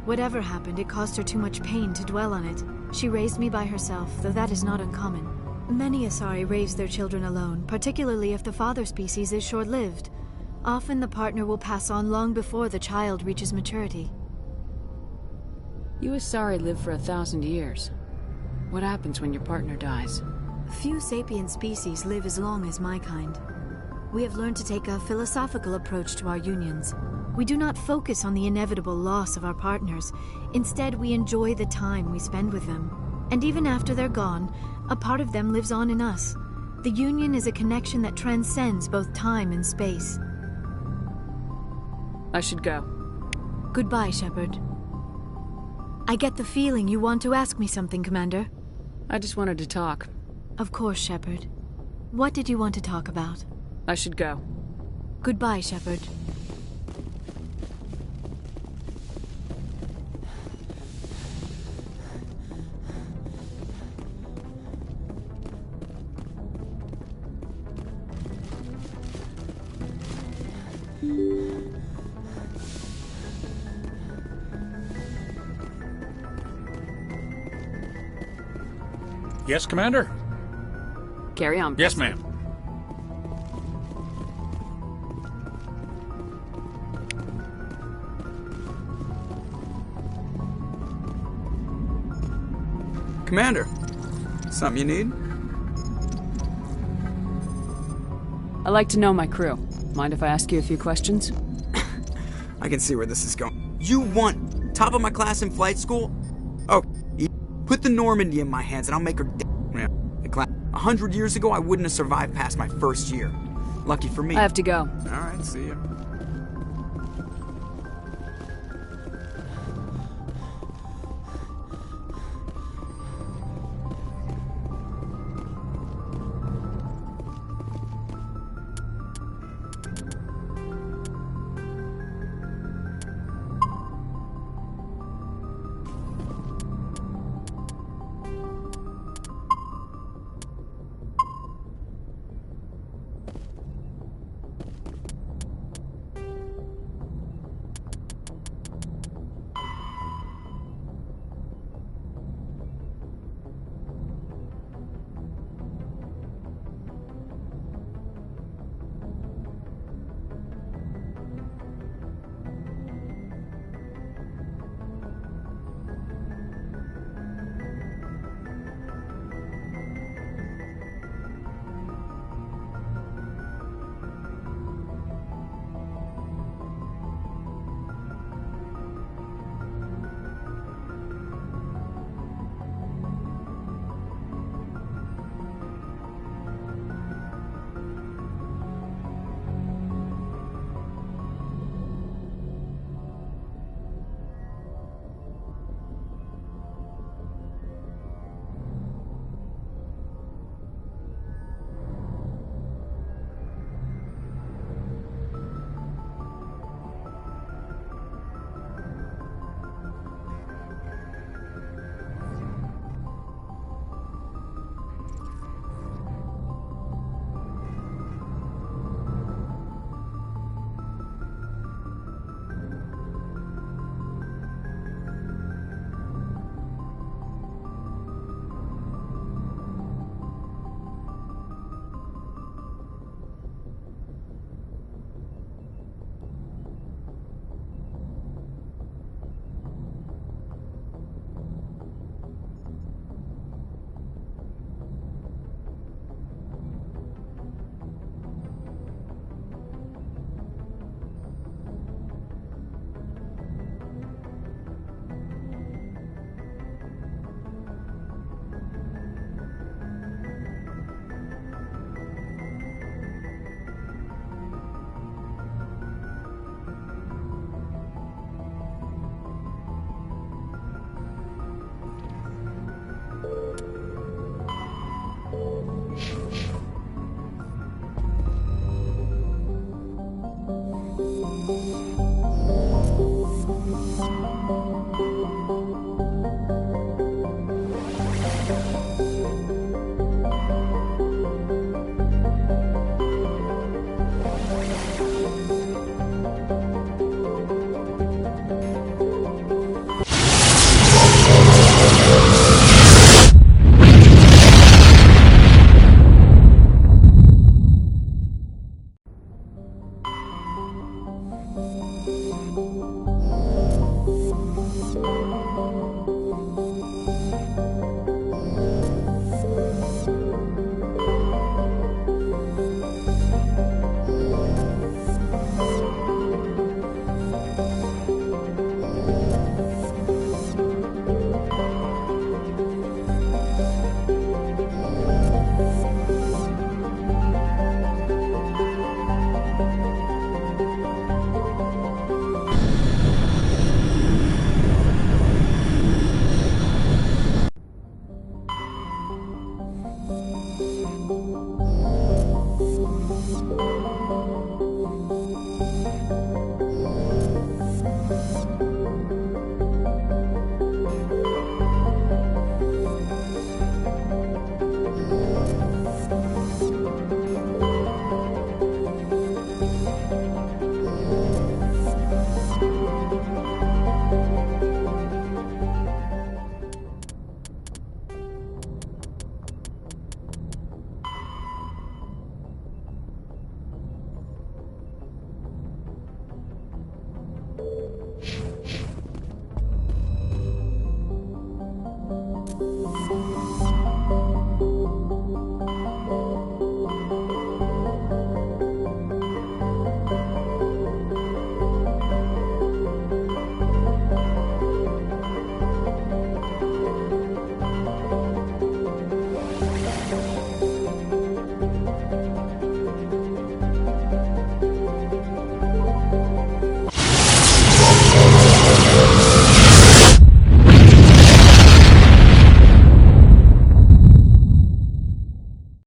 Speaker 13: Whatever happened, it caused her too much pain to dwell on it. She raised me by herself, though that is not uncommon. Many Asari raise their children alone, particularly if the father species is short-lived. Often the partner will pass on long before the child reaches maturity.
Speaker 7: You Asari live for 1,000 years. What happens when your partner dies?
Speaker 13: Few sapient species live as long as my kind. We have learned to take a philosophical approach to our unions. We do not focus on the inevitable loss of our partners. Instead, we enjoy the time we spend with them. And even after they're gone, a part of them lives on in us. The union is a connection that transcends both time and space.
Speaker 7: I should go.
Speaker 13: Goodbye, Shepard. I get the feeling you want to ask me something, Commander.
Speaker 7: I just wanted to talk.
Speaker 13: Of course, Shepard. What did you want to talk about?
Speaker 7: I should go.
Speaker 13: Goodbye, Shepard.
Speaker 14: Yes, Commander?
Speaker 7: Carry on.
Speaker 14: Yes, ma'am.
Speaker 1: Commander, something you need?
Speaker 7: I like to know my crew. Mind if I ask you a few questions?
Speaker 1: I can see where this is going. You want top of my class in flight school? Oh, put the Normandy in my hands and I'll make her yeah, 100 years ago, I wouldn't have survived past my first year. Lucky for me.
Speaker 7: I have to go.
Speaker 1: All right, see ya.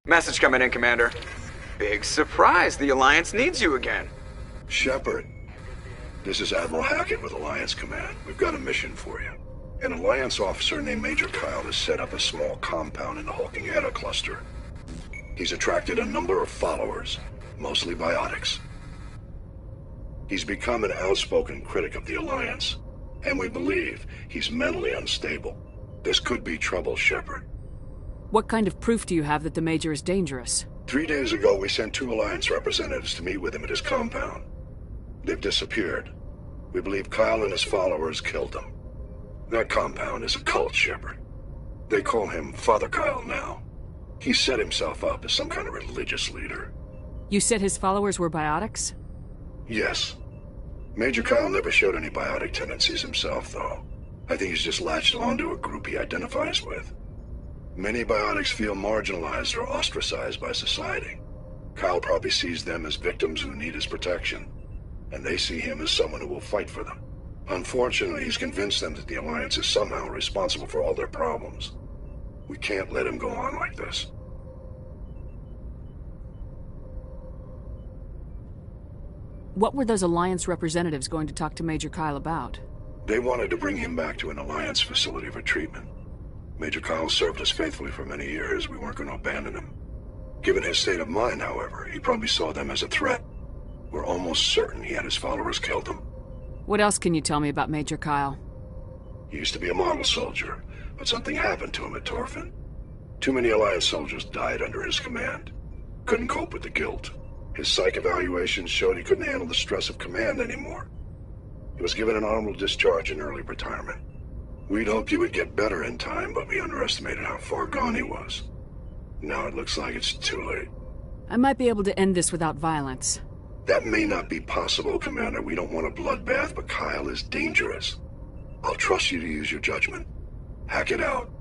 Speaker 1: Message coming in, Commander. Big surprise, the Alliance needs you again.
Speaker 2: Shepard, this is Admiral Hackett with Alliance Command. We've got a mission for you. An Alliance officer named Major Kyle has set up a small compound in the Hulking Eta cluster. He's attracted a number of followers, mostly biotics. He's become an outspoken critic of the Alliance, and we believe he's mentally unstable. This could be trouble, Shepard.
Speaker 7: What kind of proof do you have that the Major is dangerous?
Speaker 2: 3 days ago, we sent 2 Alliance representatives to meet with him at his compound. They've disappeared. We believe Kyle and his followers killed them. That compound is a cult, Shepard. They call him Father Kyle now. He set himself up as some kind of religious leader.
Speaker 7: You said his followers were biotics?
Speaker 2: Yes. Major Kyle never showed any biotic tendencies himself, though. I think he's just latched onto a group he identifies with. Many biotics feel marginalized or ostracized by society. Kyle probably sees them as victims who need his protection, and they see him as someone who will fight for them. Unfortunately, he's convinced them that the Alliance is somehow responsible for all their problems. We can't let him go on like this.
Speaker 7: What were those Alliance representatives going to talk to Major Kyle about?
Speaker 2: They wanted to bring him back to an Alliance facility for treatment. Major Kyle served us faithfully for many years. We weren't going to abandon him. Given his state of mind, however, he probably saw them as a threat. We're almost certain he had his followers killed him.
Speaker 7: What else can you tell me about Major Kyle?
Speaker 2: He used to be a model soldier, but something happened to him at Torfin. Too many Alliance soldiers died under his command. Couldn't cope with the guilt. His psych evaluations showed he couldn't handle the stress of command anymore. He was given an honorable discharge in early retirement. We'd hoped he would get better in time, but we underestimated how far gone he was. Now it looks like it's too late.
Speaker 7: I might be able to end this without violence.
Speaker 2: That may not be possible, Commander. We don't want a bloodbath, but Kyle is dangerous. I'll trust you to use your judgment. Hack it out.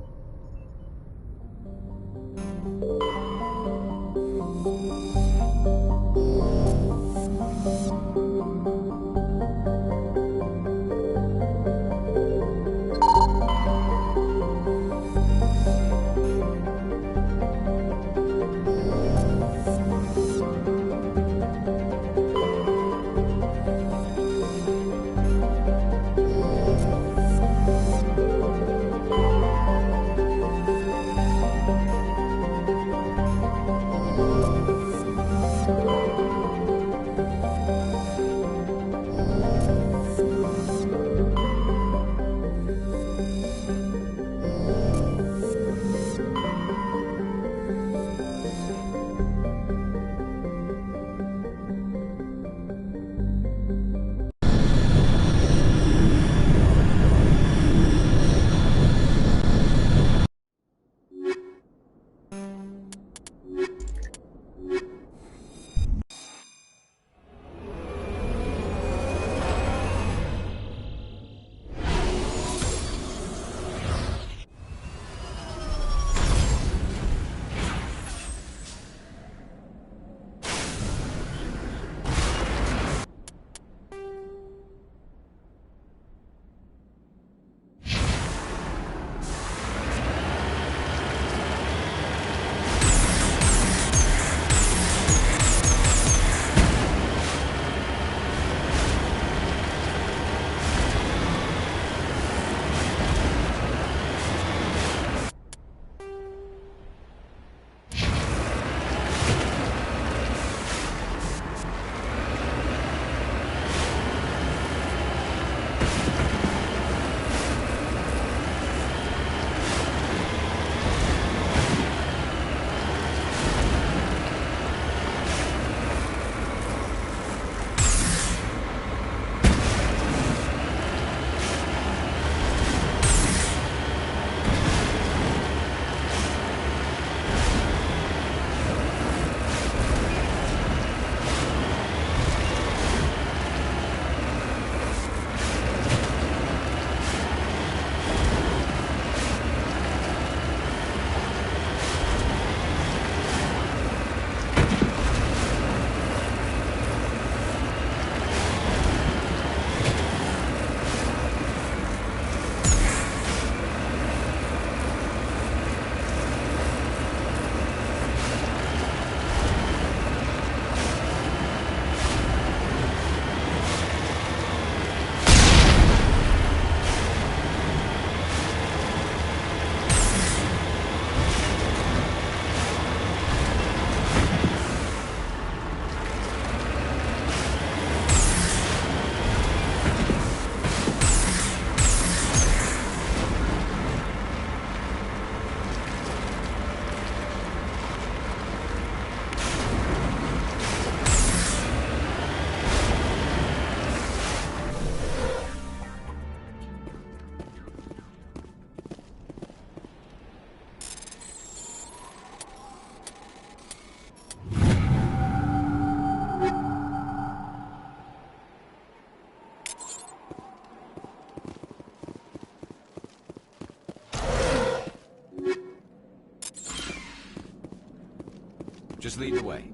Speaker 4: Just lead the way.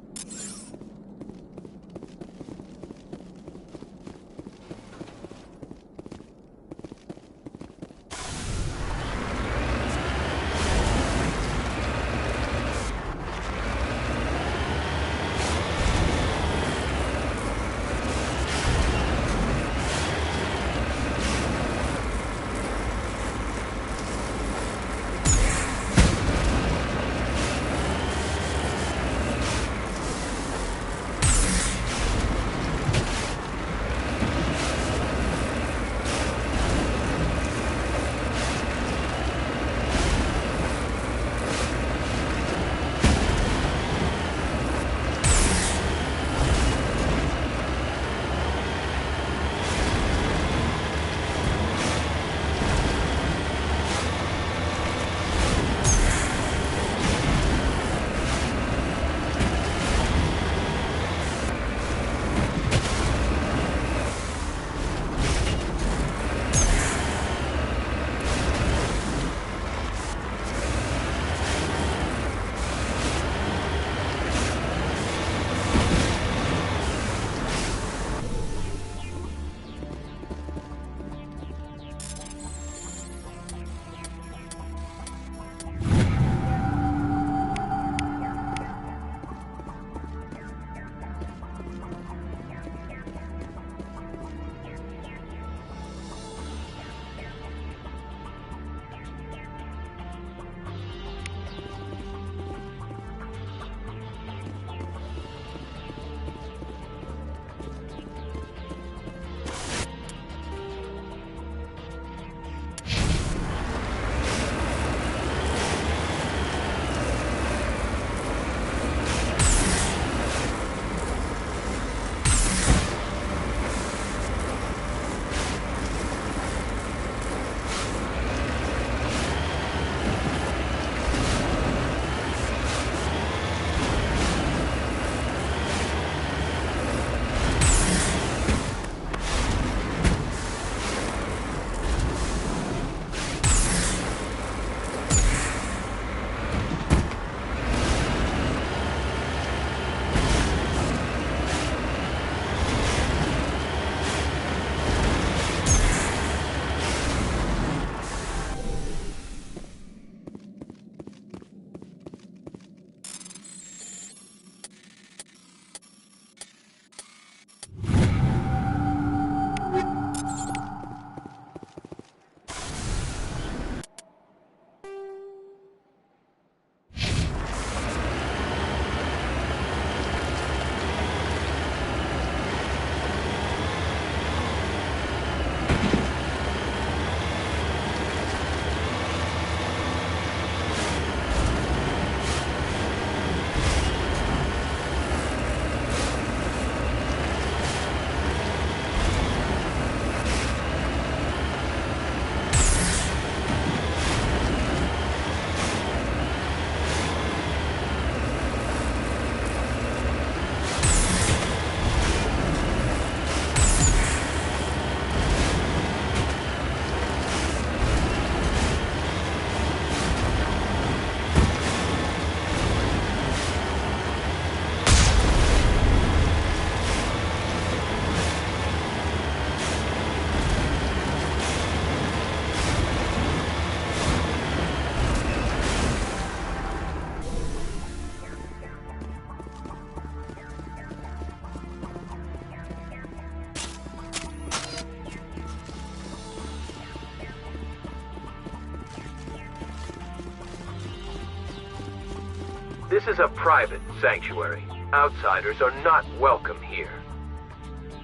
Speaker 3: This is a private sanctuary. Outsiders are not welcome here.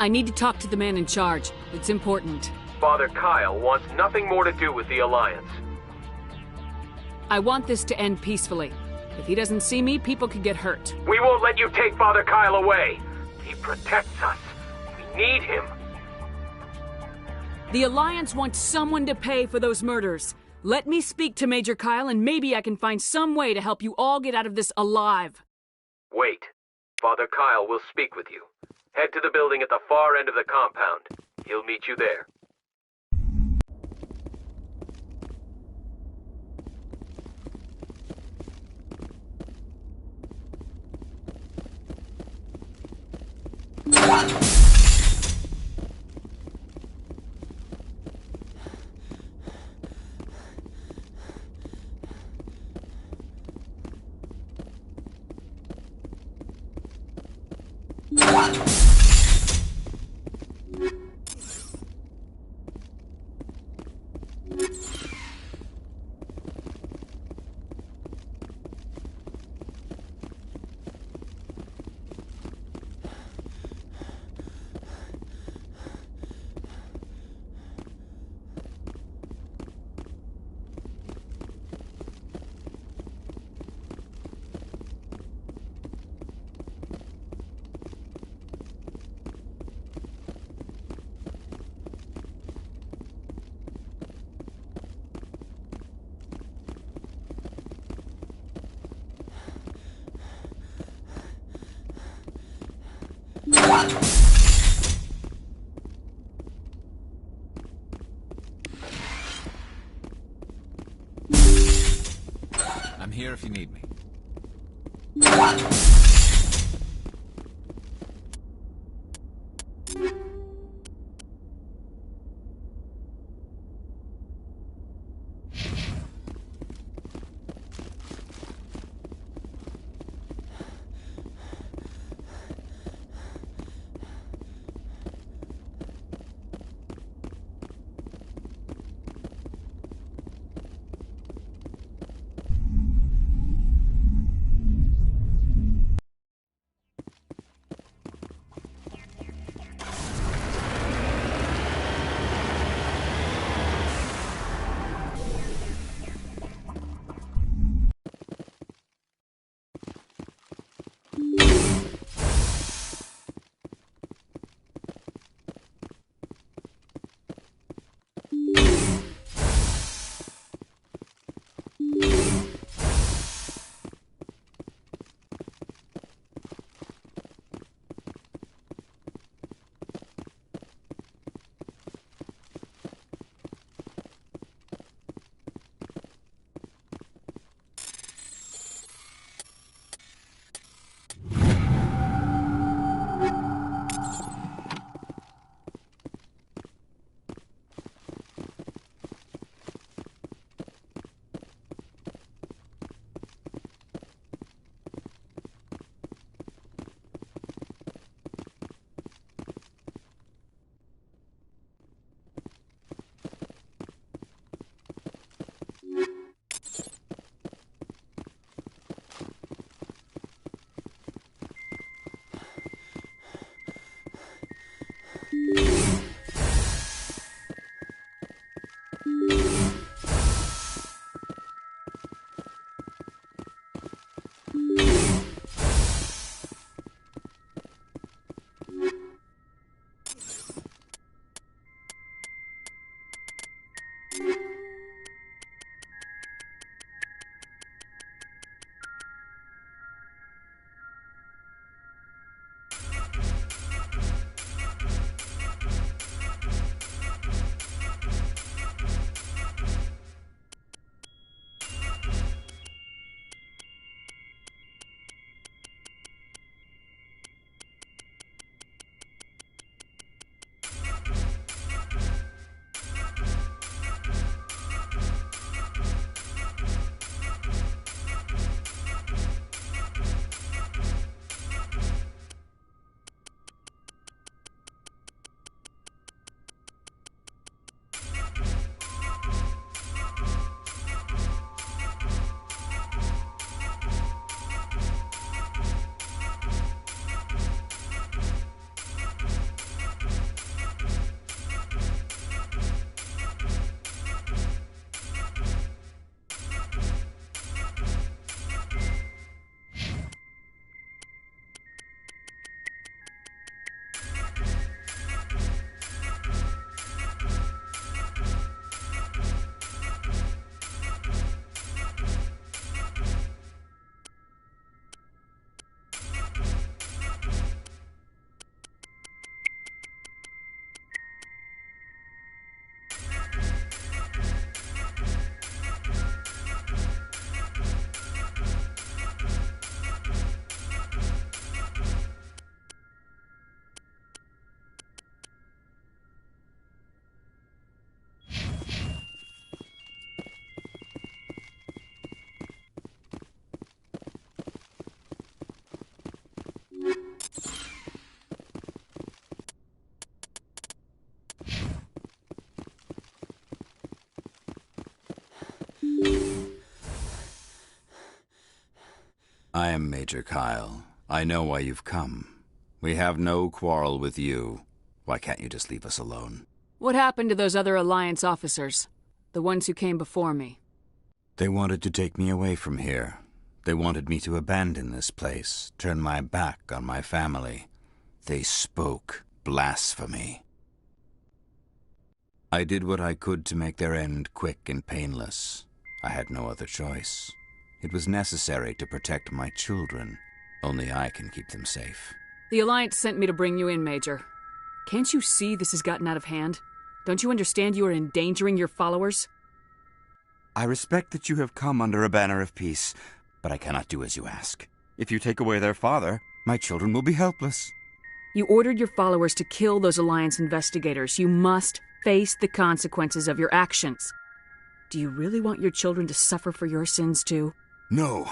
Speaker 7: I need to talk to the man in charge. It's important.
Speaker 3: Father Kyle wants nothing more to do with the Alliance.
Speaker 7: I want this to end peacefully. If he doesn't see me, people could get hurt.
Speaker 3: We won't let you take Father Kyle away. He protects us. We need him.
Speaker 7: The Alliance wants someone to pay for those murders. Let me speak to Major Kyle and maybe I can find some way to help you all get out of this alive.
Speaker 3: Wait. Father Kyle will speak with you. Head to the building at the far end of the compound. He'll meet you there.
Speaker 4: I'm here if you need me.
Speaker 15: I am Major Kyle. I know why you've come. We have no quarrel with you. Why can't you just leave us alone?
Speaker 7: What happened to those other Alliance officers? The ones who came before me?
Speaker 15: They wanted to take me away from here. They wanted me to abandon this place, turn my back on my family. They spoke blasphemy. I did what I could to make their end quick and painless. I had no other choice. It was necessary to protect my children. Only I can keep them safe.
Speaker 7: The Alliance sent me to bring you in, Major. Can't you see this has gotten out of hand? Don't you understand you are endangering your followers?
Speaker 15: I respect that you have come under a banner of peace, but I cannot do as you ask. If you take away their father, my children will be helpless.
Speaker 7: You ordered your followers to kill those Alliance investigators. You must face the consequences of your actions. Do you really want your children to suffer for your sins, too?
Speaker 15: No.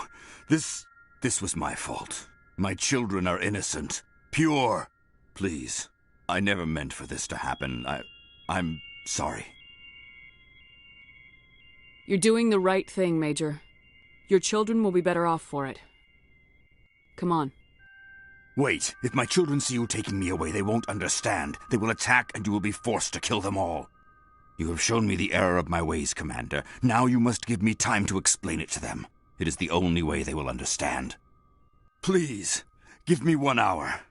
Speaker 15: This was my fault. My children are innocent. Pure. Please. I never meant for this to happen. I'm sorry.
Speaker 7: You're doing the right thing, Major. Your children will be better off for it. Come on.
Speaker 15: Wait. If my children see you taking me away, they won't understand. They will attack, and you will be forced to kill them all. You have shown me the error of my ways, Commander. Now you must give me time to explain it to them. It is the only way they will understand. Please, give me 1 hour.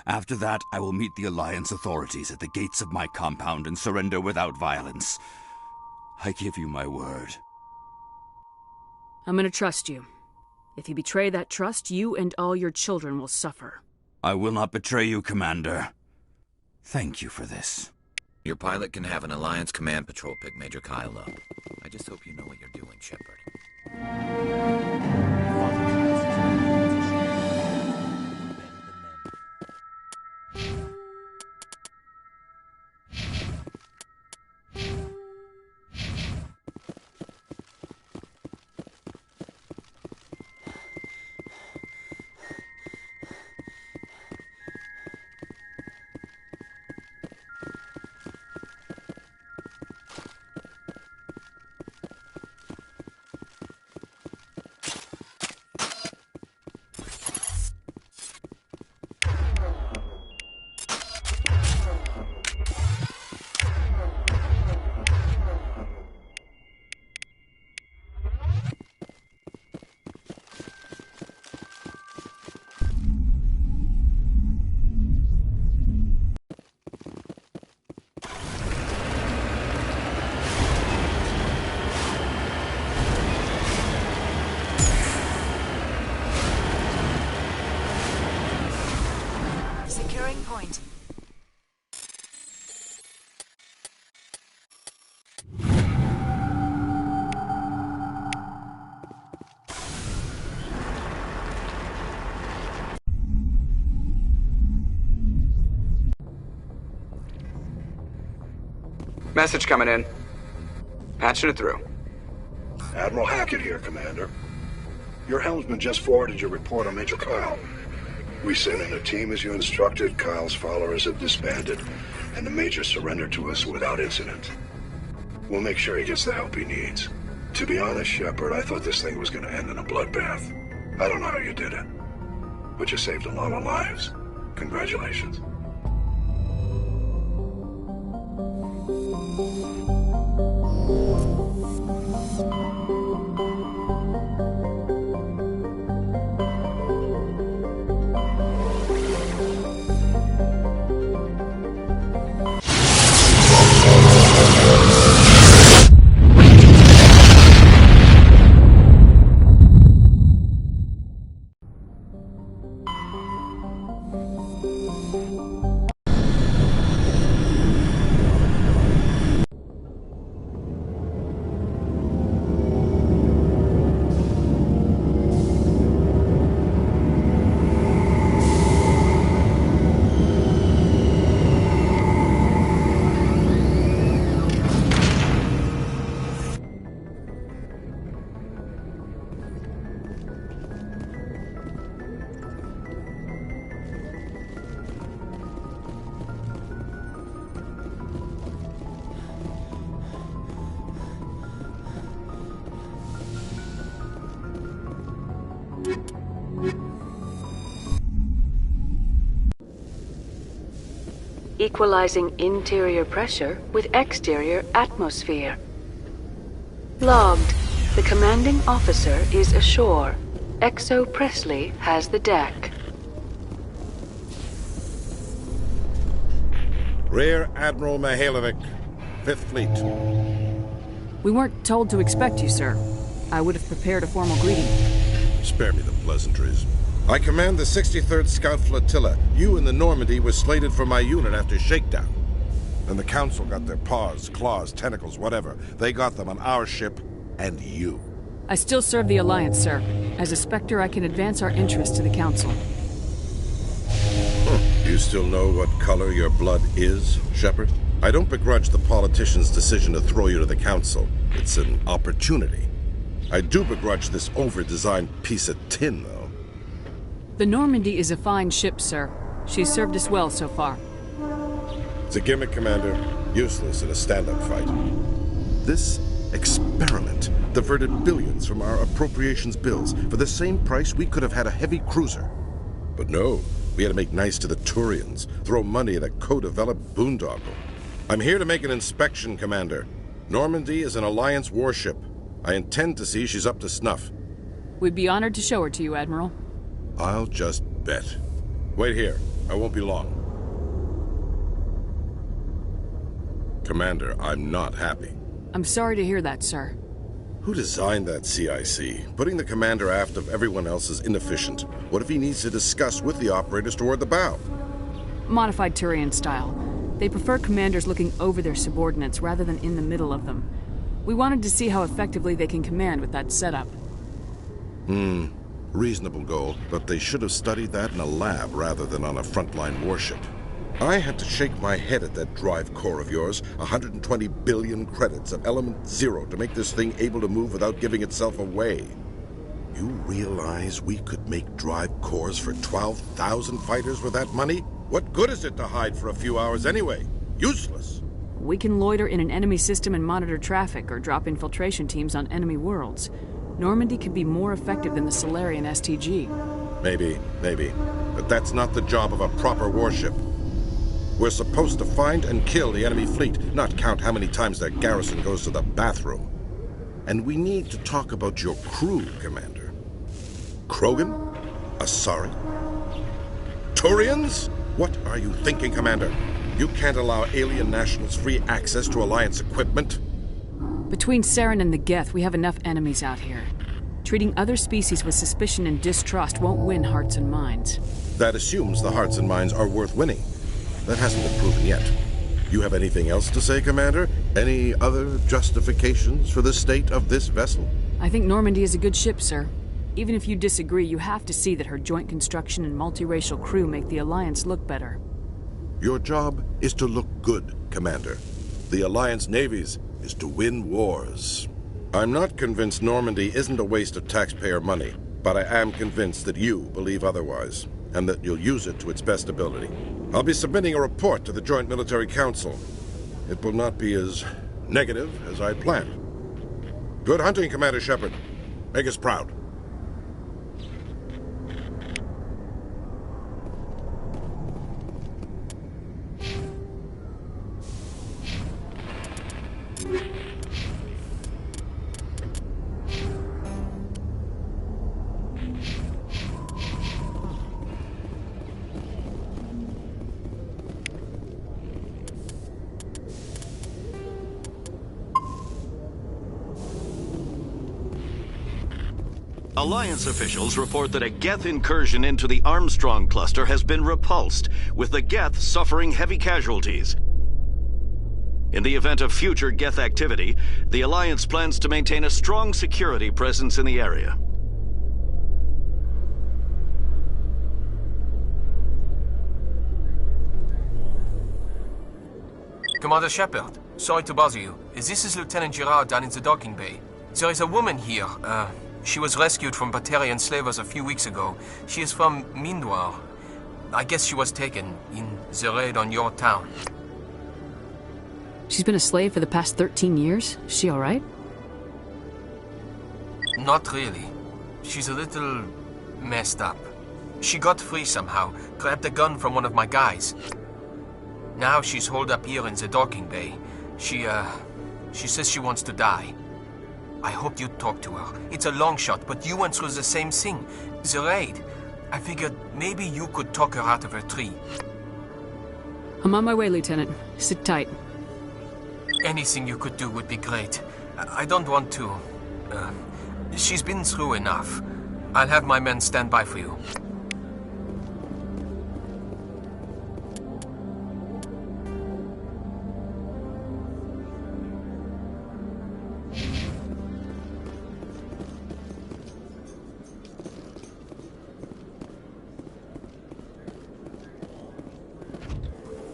Speaker 15: After that, I will meet the Alliance authorities at the gates of my compound and surrender without violence. I give you my word.
Speaker 7: I'm gonna trust you. If you betray that trust, you and all your children will suffer.
Speaker 15: I will not betray you, Commander. Thank you for this.
Speaker 4: Your pilot can have an Alliance command patrol pick Major Kyle up. I just hope you know what you're doing, Shepard.
Speaker 10: Point.
Speaker 1: Message coming in. Patching it through.
Speaker 2: Admiral Hackett here, Commander. Your helmsman just forwarded your report on Major Kyle. We sent in a team as you instructed. Kyle's followers have disbanded, and the Major surrendered to us without incident. We'll make sure he gets the help he needs. To be honest, Shepard, I thought this thing was going to end in a bloodbath. I don't know how you did it, but you saved a lot of lives. Congratulations.
Speaker 16: equalizing interior pressure with exterior atmosphere. Logged. The commanding officer is ashore. Exo Presley has the deck.
Speaker 17: Rear Admiral Mihailovic, 5th Fleet.
Speaker 7: We weren't told to expect you, sir. I would have prepared a formal greeting.
Speaker 17: Spare me the pleasantries. I command the 63rd Scout Flotilla. You and the Normandy were slated for my unit after shakedown. And the Council got their paws, claws, tentacles, whatever. They got them on our ship, and you.
Speaker 7: I still serve the Alliance, sir. As a Spectre, I can advance our interests to the Council.
Speaker 17: You still know what color your blood is, Shepard? I don't begrudge the politician's decision to throw you to the Council. It's an opportunity. I do begrudge this over-designed piece of tin, though.
Speaker 7: The Normandy is a fine ship, sir. She's served us well so far.
Speaker 17: It's a gimmick, Commander. Useless in a stand-up fight. This experiment diverted billions from our appropriations bills. For the same price, we could have had a heavy cruiser. But no, we had to make nice to the Turians, throw money at a co-developed boondoggle. I'm here to make an inspection, Commander. Normandy is an Alliance warship. I intend to see she's up to snuff.
Speaker 7: We'd be honored to show her to you, Admiral.
Speaker 17: I'll just bet. Wait here. I won't be long. Commander, I'm not happy.
Speaker 7: I'm sorry to hear that, sir.
Speaker 17: Who designed that CIC? Putting the commander aft of everyone else is inefficient. What if he needs to discuss with the operators toward the bow?
Speaker 7: Modified Turian style. They prefer commanders looking over their subordinates rather than in the middle of them. We wanted to see how effectively they can command with that setup.
Speaker 17: Reasonable goal, but they should have studied that in a lab rather than on a frontline warship. I had to shake my head at that drive core of yours. 120 billion credits of element 0 to make this thing able to move without giving itself away. You realize we could make drive cores for 12,000 fighters with that money? What good is it to hide for a few hours anyway? Useless.
Speaker 7: We can loiter in an enemy system and monitor traffic or drop infiltration teams on enemy worlds. Normandy could be more effective than the Solarian STG.
Speaker 17: Maybe. But that's not the job of a proper warship. We're supposed to find and kill the enemy fleet, not count how many times their garrison goes to the bathroom. And we need to talk about your crew, Commander. Krogan? Asari? Turians? What are you thinking, Commander? You can't allow alien nationals free access to Alliance equipment?
Speaker 7: Between Saren and the Geth, we have enough enemies out here. Treating other species with suspicion and distrust won't win hearts and minds.
Speaker 17: That assumes the hearts and minds are worth winning. That hasn't been proven yet. You have anything else to say, Commander? Any other justifications for the state of this vessel?
Speaker 7: I think Normandy is a good ship, sir. Even if you disagree, you have to see that her joint construction and multiracial crew make the Alliance look better.
Speaker 17: Your job is to look good, Commander. The Alliance navies is to win wars. I'm not convinced Normandy isn't a waste of taxpayer money, but I am convinced that you believe otherwise, and that you'll use it to its best ability. I'll be submitting a report to the Joint Military Council. It will not be as negative as I planned. Good hunting, Commander Shepard. Make us proud.
Speaker 18: Alliance officials report that a Geth incursion into the Armstrong cluster has been repulsed, with the Geth suffering heavy casualties. In the event of future Geth activity, the Alliance plans to maintain a strong security presence in the area.
Speaker 3: Commander Shepard, sorry to bother you. This is Lieutenant Girard down in the docking bay. There is a woman here. She was rescued from Batarian slavers a few weeks ago. She is from Mindwar. I guess she was taken in the raid on your town.
Speaker 7: She's been a slave for the past 13 years? Is she alright?
Speaker 3: Not really. She's a little messed up. She got free somehow, grabbed a gun from one of my guys. Now she's holed up here in the docking bay. She says she wants to die. I hoped you'd talk to her. It's a long shot, but you went through the same thing. The raid. I figured maybe you could talk her out of her tree.
Speaker 7: I'm on my way, Lieutenant. Sit tight.
Speaker 3: Anything you could do would be great. I don't want to... she's been through enough. I'll have my men stand by for you.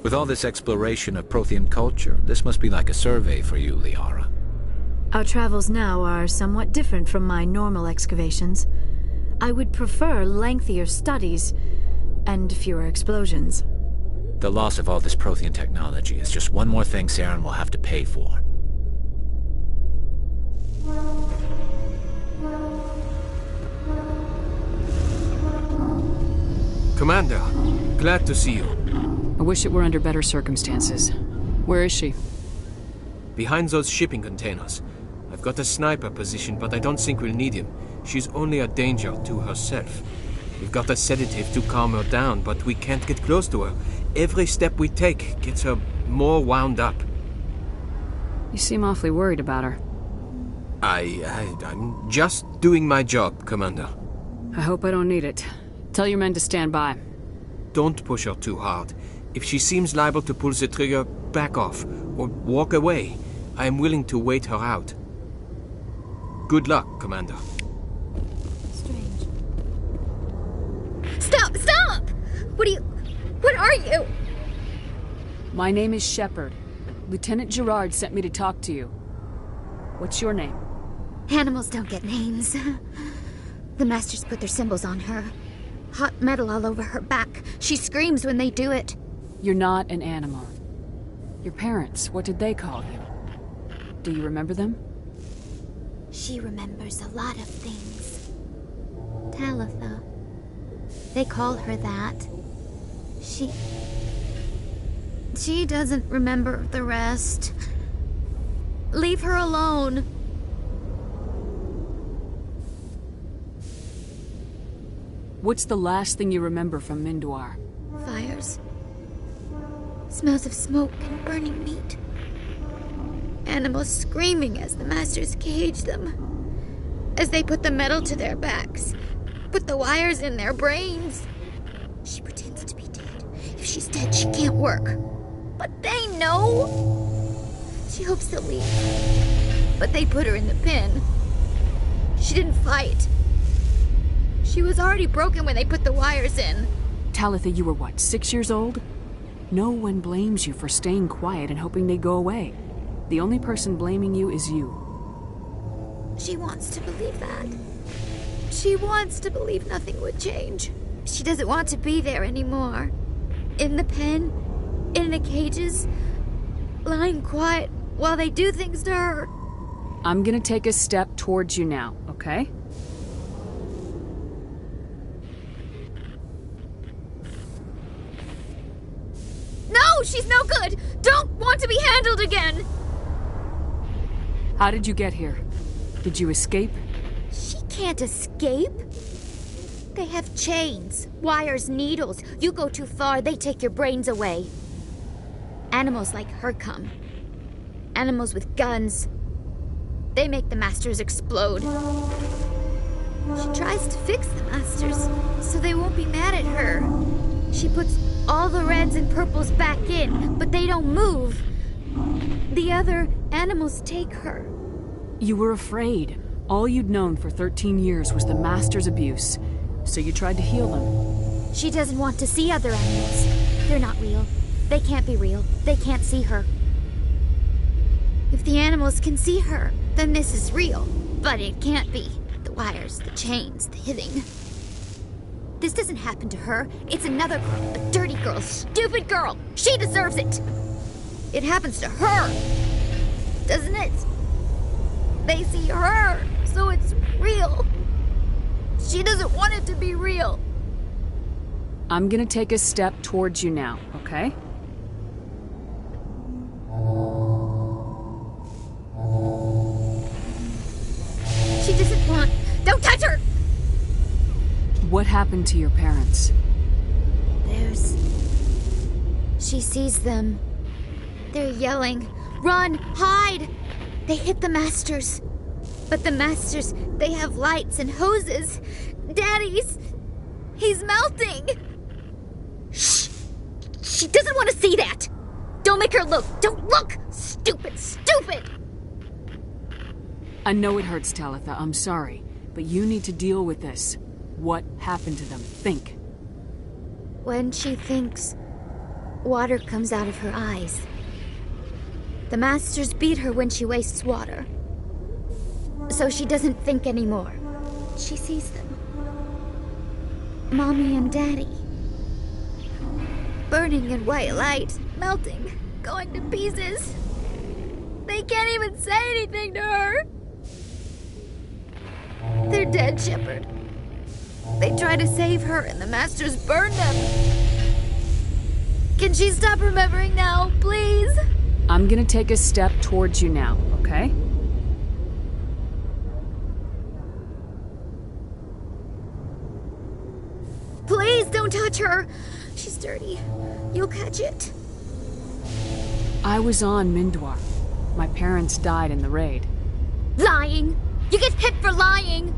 Speaker 4: With all this exploration of Prothean culture, this must be like a survey for you, Liara.
Speaker 13: Our travels now are somewhat different from my normal excavations. I would prefer lengthier studies and fewer explosions.
Speaker 4: The loss of all this Prothean technology is just one more thing Saren will have to pay for.
Speaker 3: Commander, glad to see you.
Speaker 7: I wish it were under better circumstances. Where is she?
Speaker 3: Behind those shipping containers. I've got a sniper position, but I don't think we'll need him. She's only a danger to herself. We've got a sedative to calm her down, but we can't get close to her. Every step we take gets her more wound up.
Speaker 7: You seem awfully worried about her.
Speaker 3: I'm just doing my job, Commander.
Speaker 7: I hope I don't need it. Tell your men to stand by.
Speaker 3: Don't push her too hard. If she seems liable to pull the trigger, back off, or walk away. I am willing to wait her out. Good luck, Commander.
Speaker 13: Strange.
Speaker 19: Stop! Stop! What are you?
Speaker 7: My name is Shepard. Lieutenant Gerard sent me to talk to you. What's your name?
Speaker 19: Animals don't get names. The Masters put their symbols on her. Hot metal all over her back. She screams when they do it.
Speaker 7: You're not an animal. Your parents, what did they call you? Do you remember them?
Speaker 19: She remembers a lot of things. Talitha. They call her that. She doesn't remember the rest. Leave her alone.
Speaker 7: What's the last thing you remember from Mindwar?
Speaker 19: Fires. Smells of smoke and burning meat. Animals screaming as the Masters cage them. As they put the metal to their backs. Put the wires in their brains. She pretends to be dead. If she's dead, she can't work. But they know. She hopes to leave. But they put her in the pen. She didn't fight. She was already broken when they put the wires in.
Speaker 7: Talitha, you were what, 6 years old? No one blames you for staying quiet and hoping they go away. The only person blaming you is you.
Speaker 19: She wants to believe that. She wants to believe nothing would change. She doesn't want to be there anymore. In the pen, in the cages, lying quiet while they do things to her.
Speaker 7: I'm gonna take a step towards you now, okay?
Speaker 19: No, she's no good! Don't want to be handled again!
Speaker 7: How did you get here? Did you escape?
Speaker 19: She can't escape. They have chains, wires, needles. You go too far, they take your brains away. Animals like her come. Animals with guns. They make the Masters explode. She tries to fix the Masters so they won't be mad at her. She puts all the reds and purples back in, but they don't move. The other animals take her.
Speaker 7: You were afraid. All you'd known for 13 years was the Master's abuse. So you tried to heal them.
Speaker 19: She doesn't want to see other animals. They're not real. They can't be real. They can't see her. If the animals can see her, then this is real. But it can't be. The wires, the chains, the hitting. This doesn't happen to her. It's another girl. A dirty girl. Stupid girl. She deserves it. It happens to her. Doesn't it? They see her, so it's real. She doesn't want it to be real.
Speaker 7: I'm gonna take a step towards you now, okay? What happened to your parents?
Speaker 19: She sees them. They're yelling, "Run! Hide!" They hit the Masters. But the Masters, they have lights and hoses. He's melting! Shh! She doesn't want to see that! Don't make her look! Don't look! Stupid!
Speaker 7: I know it hurts, Talitha. I'm sorry. But you need to deal with this. What happened to them? Think.
Speaker 19: When she thinks, water comes out of her eyes. The Masters beat her when she wastes water. So she doesn't think anymore. She sees them. Mommy and Daddy. Burning in white light, melting, going to pieces. They can't even say anything to her. They're dead, Shepard. They try to save her and the Masters burn them. Can she stop remembering now, please?
Speaker 7: I'm gonna take a step towards you now, okay?
Speaker 19: Please don't touch her. She's dirty. You'll catch it.
Speaker 7: I was on Mindwar. My parents died in the raid.
Speaker 19: Lying! You get hit for lying!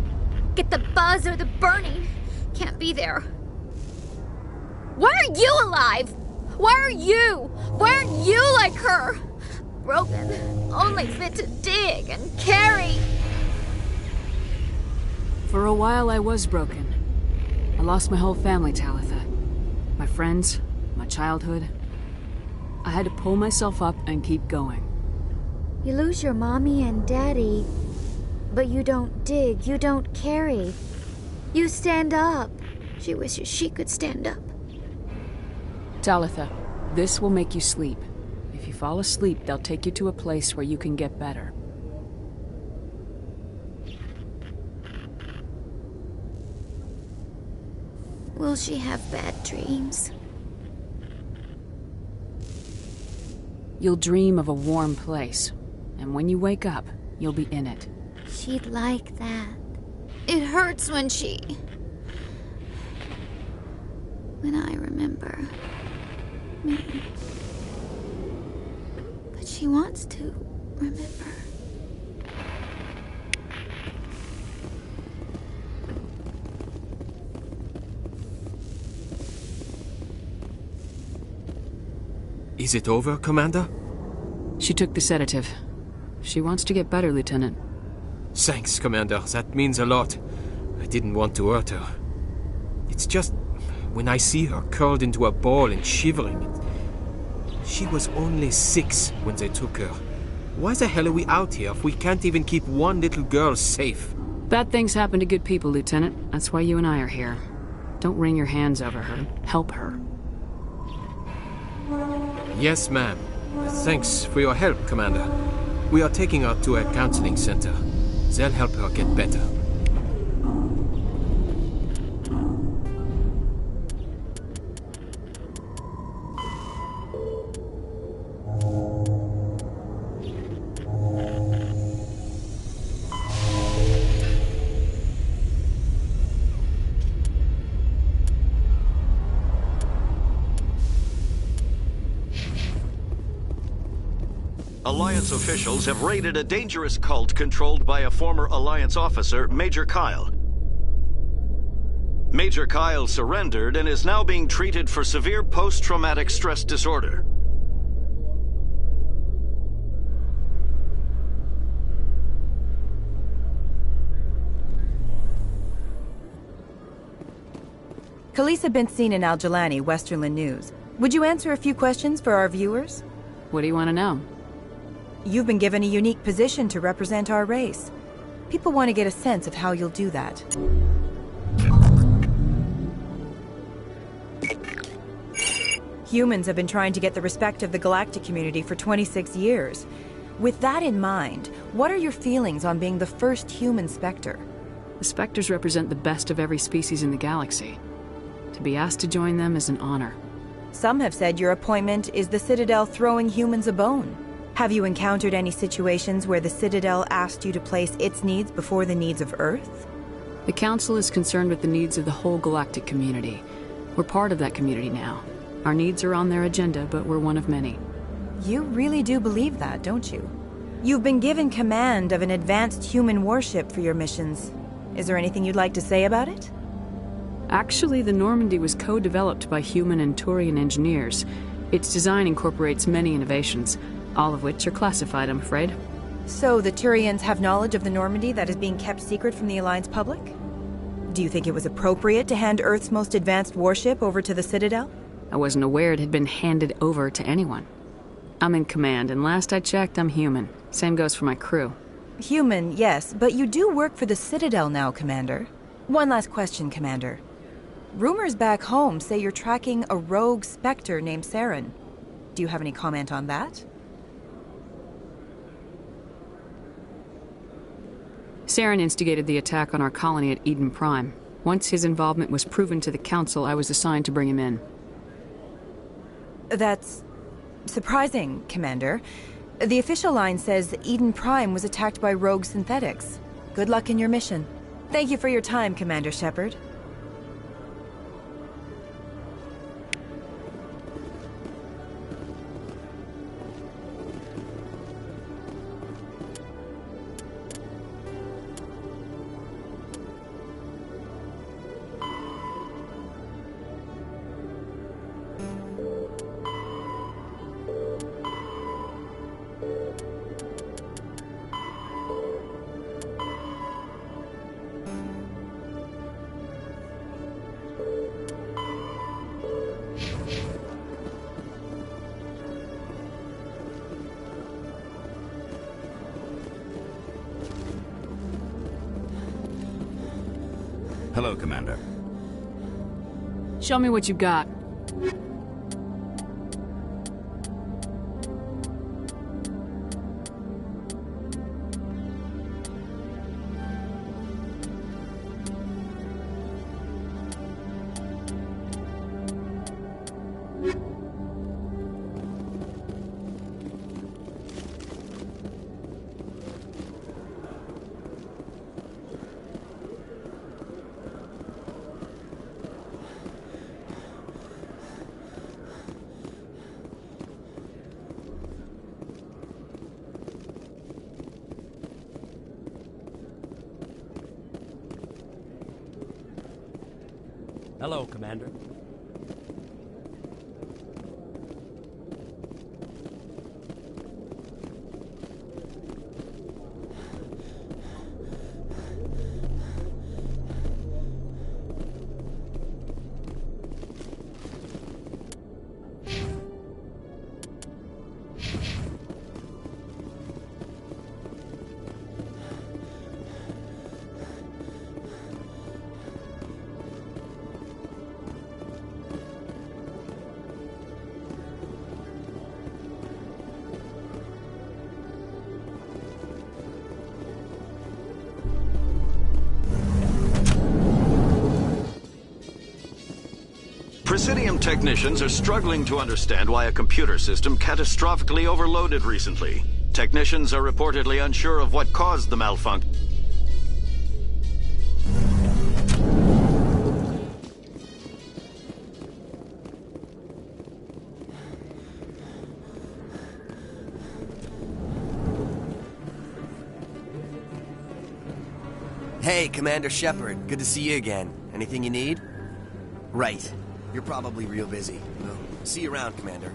Speaker 19: Get the buzz or the burning. Can't be there. Why are you alive? Why are you? Why aren't you like her? Broken, only fit to dig and carry.
Speaker 7: For a while I was broken. I lost my whole family, Talitha. My friends, my childhood. I had to pull myself up and keep going.
Speaker 19: You lose your mommy and daddy, but you don't dig, you don't carry. You stand up. She wishes she could stand up.
Speaker 7: Talitha, this will make you sleep. If you fall asleep, they'll take you to a place where you can get better.
Speaker 19: Will she have bad dreams?
Speaker 7: You'll dream of a warm place, and when you wake up, you'll be in it.
Speaker 19: She'd like that. It hurts when I remember me. But she wants to remember.
Speaker 3: Is it over, Commander?
Speaker 7: She took the sedative. She wants to get better, Lieutenant.
Speaker 3: Thanks, Commander. That means a lot. I didn't want to hurt her. It's just when I see her curled into a ball and shivering. She was only 6 when they took her. Why the hell are we out here if we can't even keep one little girl safe?
Speaker 7: Bad things happen to good people, Lieutenant. That's why you and I are here. Don't wring your hands over her. Help her.
Speaker 3: Yes, ma'am. Thanks for your help, Commander. We are taking her to a counseling center. They'll help her get better.
Speaker 18: Alliance officials have raided a dangerous cult controlled by a former Alliance officer, Major Kyle. Major Kyle surrendered and is now being treated for severe post-traumatic stress disorder.
Speaker 20: Khaleesa bint Sinan al-Jalani, Westerland News. Would you answer a few questions for our viewers?
Speaker 7: What do you want to know?
Speaker 20: You've been given a unique position to represent our race. People want to get a sense of how you'll do that. Humans have been trying to get the respect of the galactic community for 26 years. With that in mind, what are your feelings on being the first human Spectre?
Speaker 7: The Spectres represent the best of every species in the galaxy. To be asked to join them is an honor.
Speaker 20: Some have said your appointment is the Citadel throwing humans a bone. Have you encountered any situations where the Citadel asked you to place its needs before the needs of Earth?
Speaker 7: The Council is concerned with the needs of the whole galactic community. We're part of that community now. Our needs are on their agenda, but we're one of many.
Speaker 20: You really do believe that, don't you? You've been given command of an advanced human warship for your missions. Is there anything you'd like to say about it?
Speaker 7: Actually, the Normandy was co-developed by human and Turian engineers. Its design incorporates many innovations, all of which are classified, I'm afraid.
Speaker 20: So the Turians have knowledge of the Normandy that is being kept secret from the Alliance public? Do you think it was appropriate to hand Earth's most advanced warship over to the Citadel?
Speaker 7: I wasn't aware it had been handed over to anyone. I'm in command, and last I checked, I'm human. Same goes for my crew.
Speaker 20: Human, yes, but you do work for the Citadel now, Commander. One last question, Commander. Rumors back home say you're tracking a rogue Spectre named Saren. Do you have any comment on that?
Speaker 7: Saren instigated the attack on our colony at Eden Prime. Once his involvement was proven to the Council, I was assigned to bring him in.
Speaker 20: That's surprising, Commander. The official line says that Eden Prime was attacked by rogue synthetics. Good luck in your mission. Thank you for your time, Commander Shepard.
Speaker 15: Hello, Commander.
Speaker 7: Show me what you got.
Speaker 9: Hello, Commander.
Speaker 18: Presidium technicians are struggling to understand why a computer system catastrophically overloaded recently. Technicians are reportedly unsure of what caused the malfunction.
Speaker 21: Hey, Commander Shepard. Good to see you again. Anything you need? Right. You're probably real busy. Well, see you around, Commander.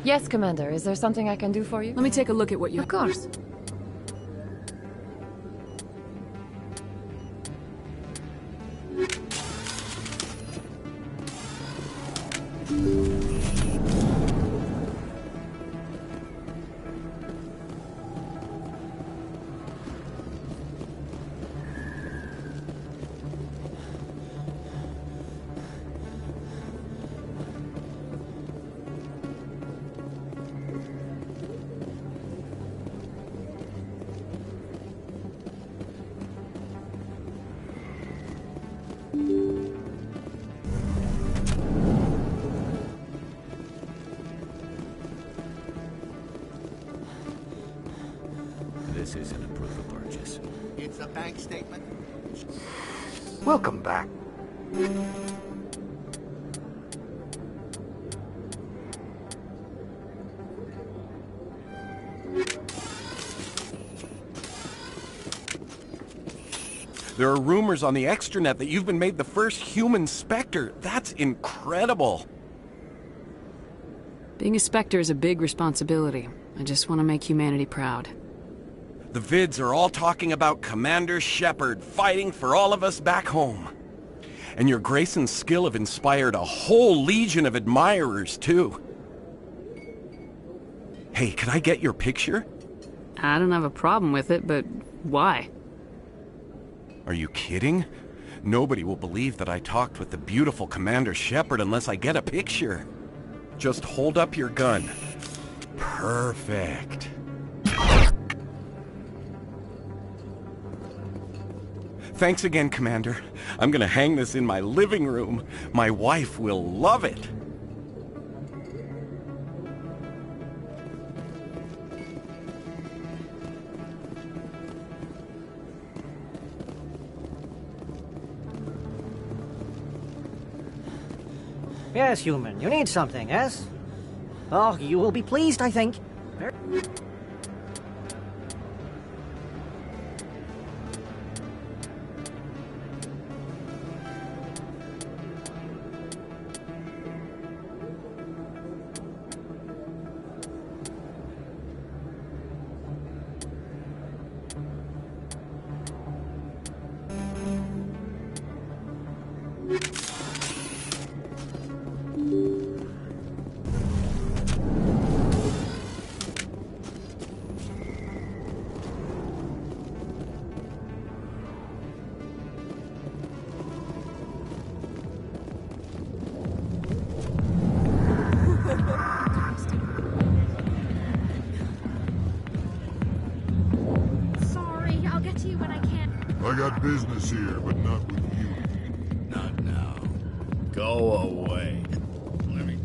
Speaker 22: Yes, Commander. Is there something I can do for you?
Speaker 7: Let me take a look at what you...
Speaker 22: Of course.
Speaker 4: This isn't a proof of purchase.
Speaker 6: It's a bank statement.
Speaker 8: Welcome back.
Speaker 23: There are rumors on the extranet that you've been made the first human Spectre. That's incredible.
Speaker 7: Being a Spectre is a big responsibility. I just want to make humanity proud.
Speaker 23: The vids are all talking about Commander Shepard fighting for all of us back home. And your grace and skill have inspired a whole legion of admirers, too. Hey, can I get your picture?
Speaker 7: I don't have a problem with it, but why?
Speaker 23: Are you kidding? Nobody will believe that I talked with the beautiful Commander Shepard unless I get a picture. Just hold up your gun. Perfect. Thanks again, Commander. I'm gonna hang this in my living room. My wife will love it.
Speaker 8: Yes, human. You need something, yes? Oh, you will be pleased, I think.
Speaker 19: Sorry, I'll get to you when I can.
Speaker 12: I got business here, but not with you.
Speaker 6: Not now. Go away. Let me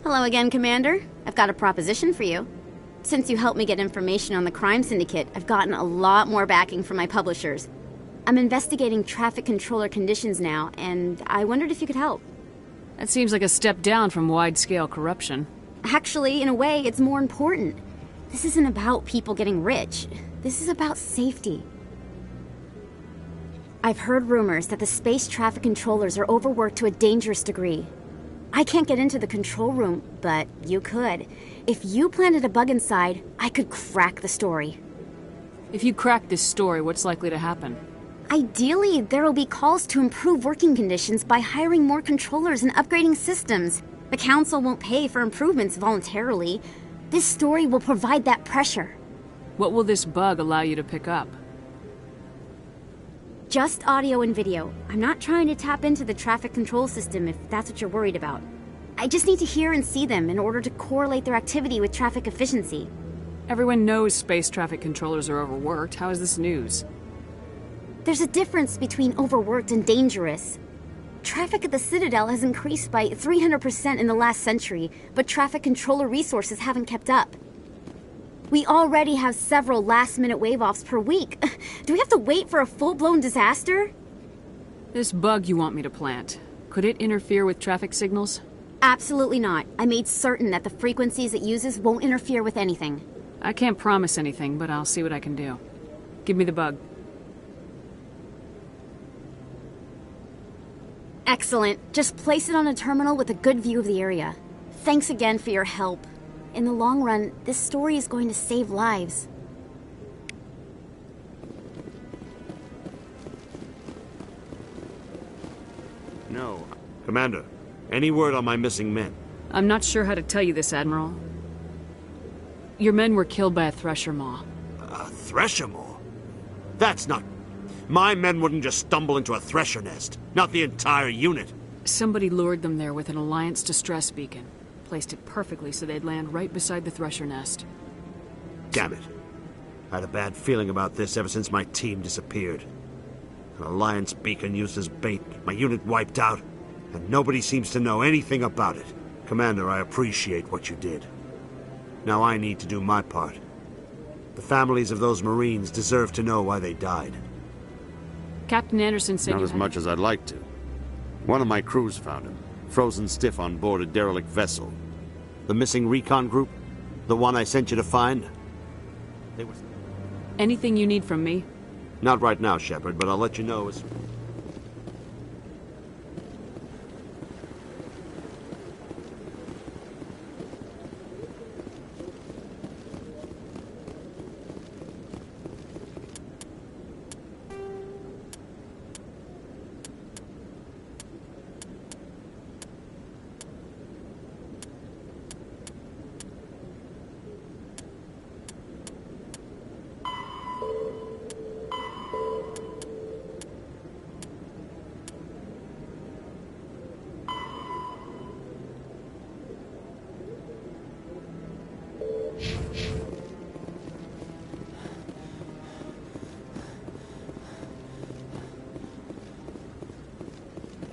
Speaker 24: Hello again, Commander. I've got a proposition for you. Since you helped me get information on the crime syndicate, I've gotten a lot more backing from my publishers. I'm investigating traffic controller conditions now, and I wondered if you could help.
Speaker 7: That seems like a step down from wide-scale corruption.
Speaker 24: Actually, in a way, it's more important. This isn't about people getting rich. This is about safety. I've heard rumors that the space traffic controllers are overworked to a dangerous degree. I can't get into the control room, but you could. If you planted a bug inside, I could crack the story.
Speaker 7: If you crack this story, what's likely to happen?
Speaker 24: Ideally, there will be calls to improve working conditions by hiring more controllers and upgrading systems. The Council won't pay for improvements voluntarily. This story will provide that pressure.
Speaker 7: What will this bug allow you to pick up?
Speaker 24: Just audio and video. I'm not trying to tap into the traffic control system if that's what you're worried about. I just need to hear and see them in order to correlate their activity with traffic efficiency.
Speaker 7: Everyone knows space traffic controllers are overworked. How is this news?
Speaker 24: There's a difference between overworked and dangerous. Traffic at the Citadel has increased by 300% in the last century, but traffic controller resources haven't kept up. We already have several last-minute wave-offs per week. Do we have to wait for a full-blown disaster?
Speaker 7: This bug you want me to plant, could it interfere with traffic signals?
Speaker 24: Absolutely not. I made certain that the frequencies it uses won't interfere with anything.
Speaker 7: I can't promise anything, but I'll see what I can do. Give me the bug.
Speaker 24: Excellent. Just place it on a terminal with a good view of the area. Thanks again for your help. In the long run, this story is going to save lives.
Speaker 25: No. Commander, any word on my missing men?
Speaker 7: I'm not sure how to tell you this, Admiral. Your men were killed by a thresher maw.
Speaker 5: A thresher maw? That's not... My men wouldn't just stumble into a thresher nest. Not the entire unit.
Speaker 7: Somebody lured them there with an Alliance distress beacon. Placed it perfectly so they'd land right beside the thresher nest.
Speaker 5: Damn it. I had a bad feeling about this ever since my team disappeared. An Alliance beacon used as bait, my unit wiped out, and nobody seems to know anything about it. Commander, I appreciate what you did. Now I need to do my part. The families of those Marines deserve to know why they died.
Speaker 7: Captain Anderson said
Speaker 5: Not as much as I'd like to. One of my crews found him, frozen stiff on board a derelict vessel. The missing recon group? The one I sent you to find? They were...
Speaker 7: Anything you need from me?
Speaker 5: Not right now, Shepard, but I'll let you know as...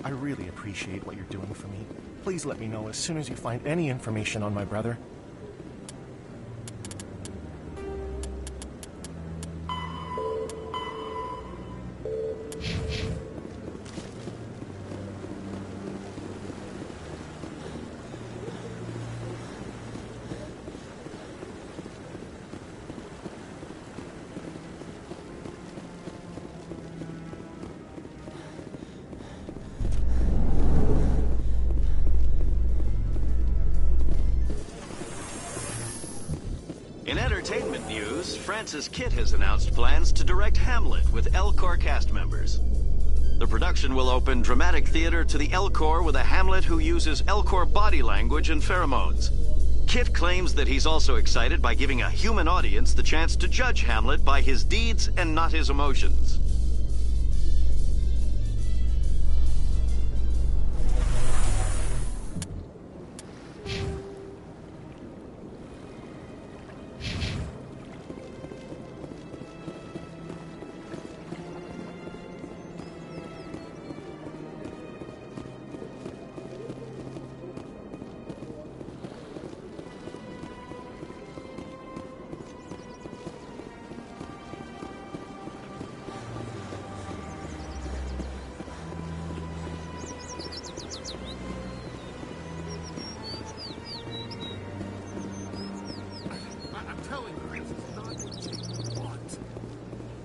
Speaker 10: I really appreciate what you're doing for me. Please let me know as soon as you find any information on my brother.
Speaker 18: In entertainment news, Francis Kitt has announced plans to direct Hamlet with L-Corps cast members. The production will open dramatic theater to the L-Corps with a Hamlet who uses L-Corps body language and pheromones. Kitt claims that he's also excited by giving a human audience the chance to judge Hamlet by his deeds and not his emotions.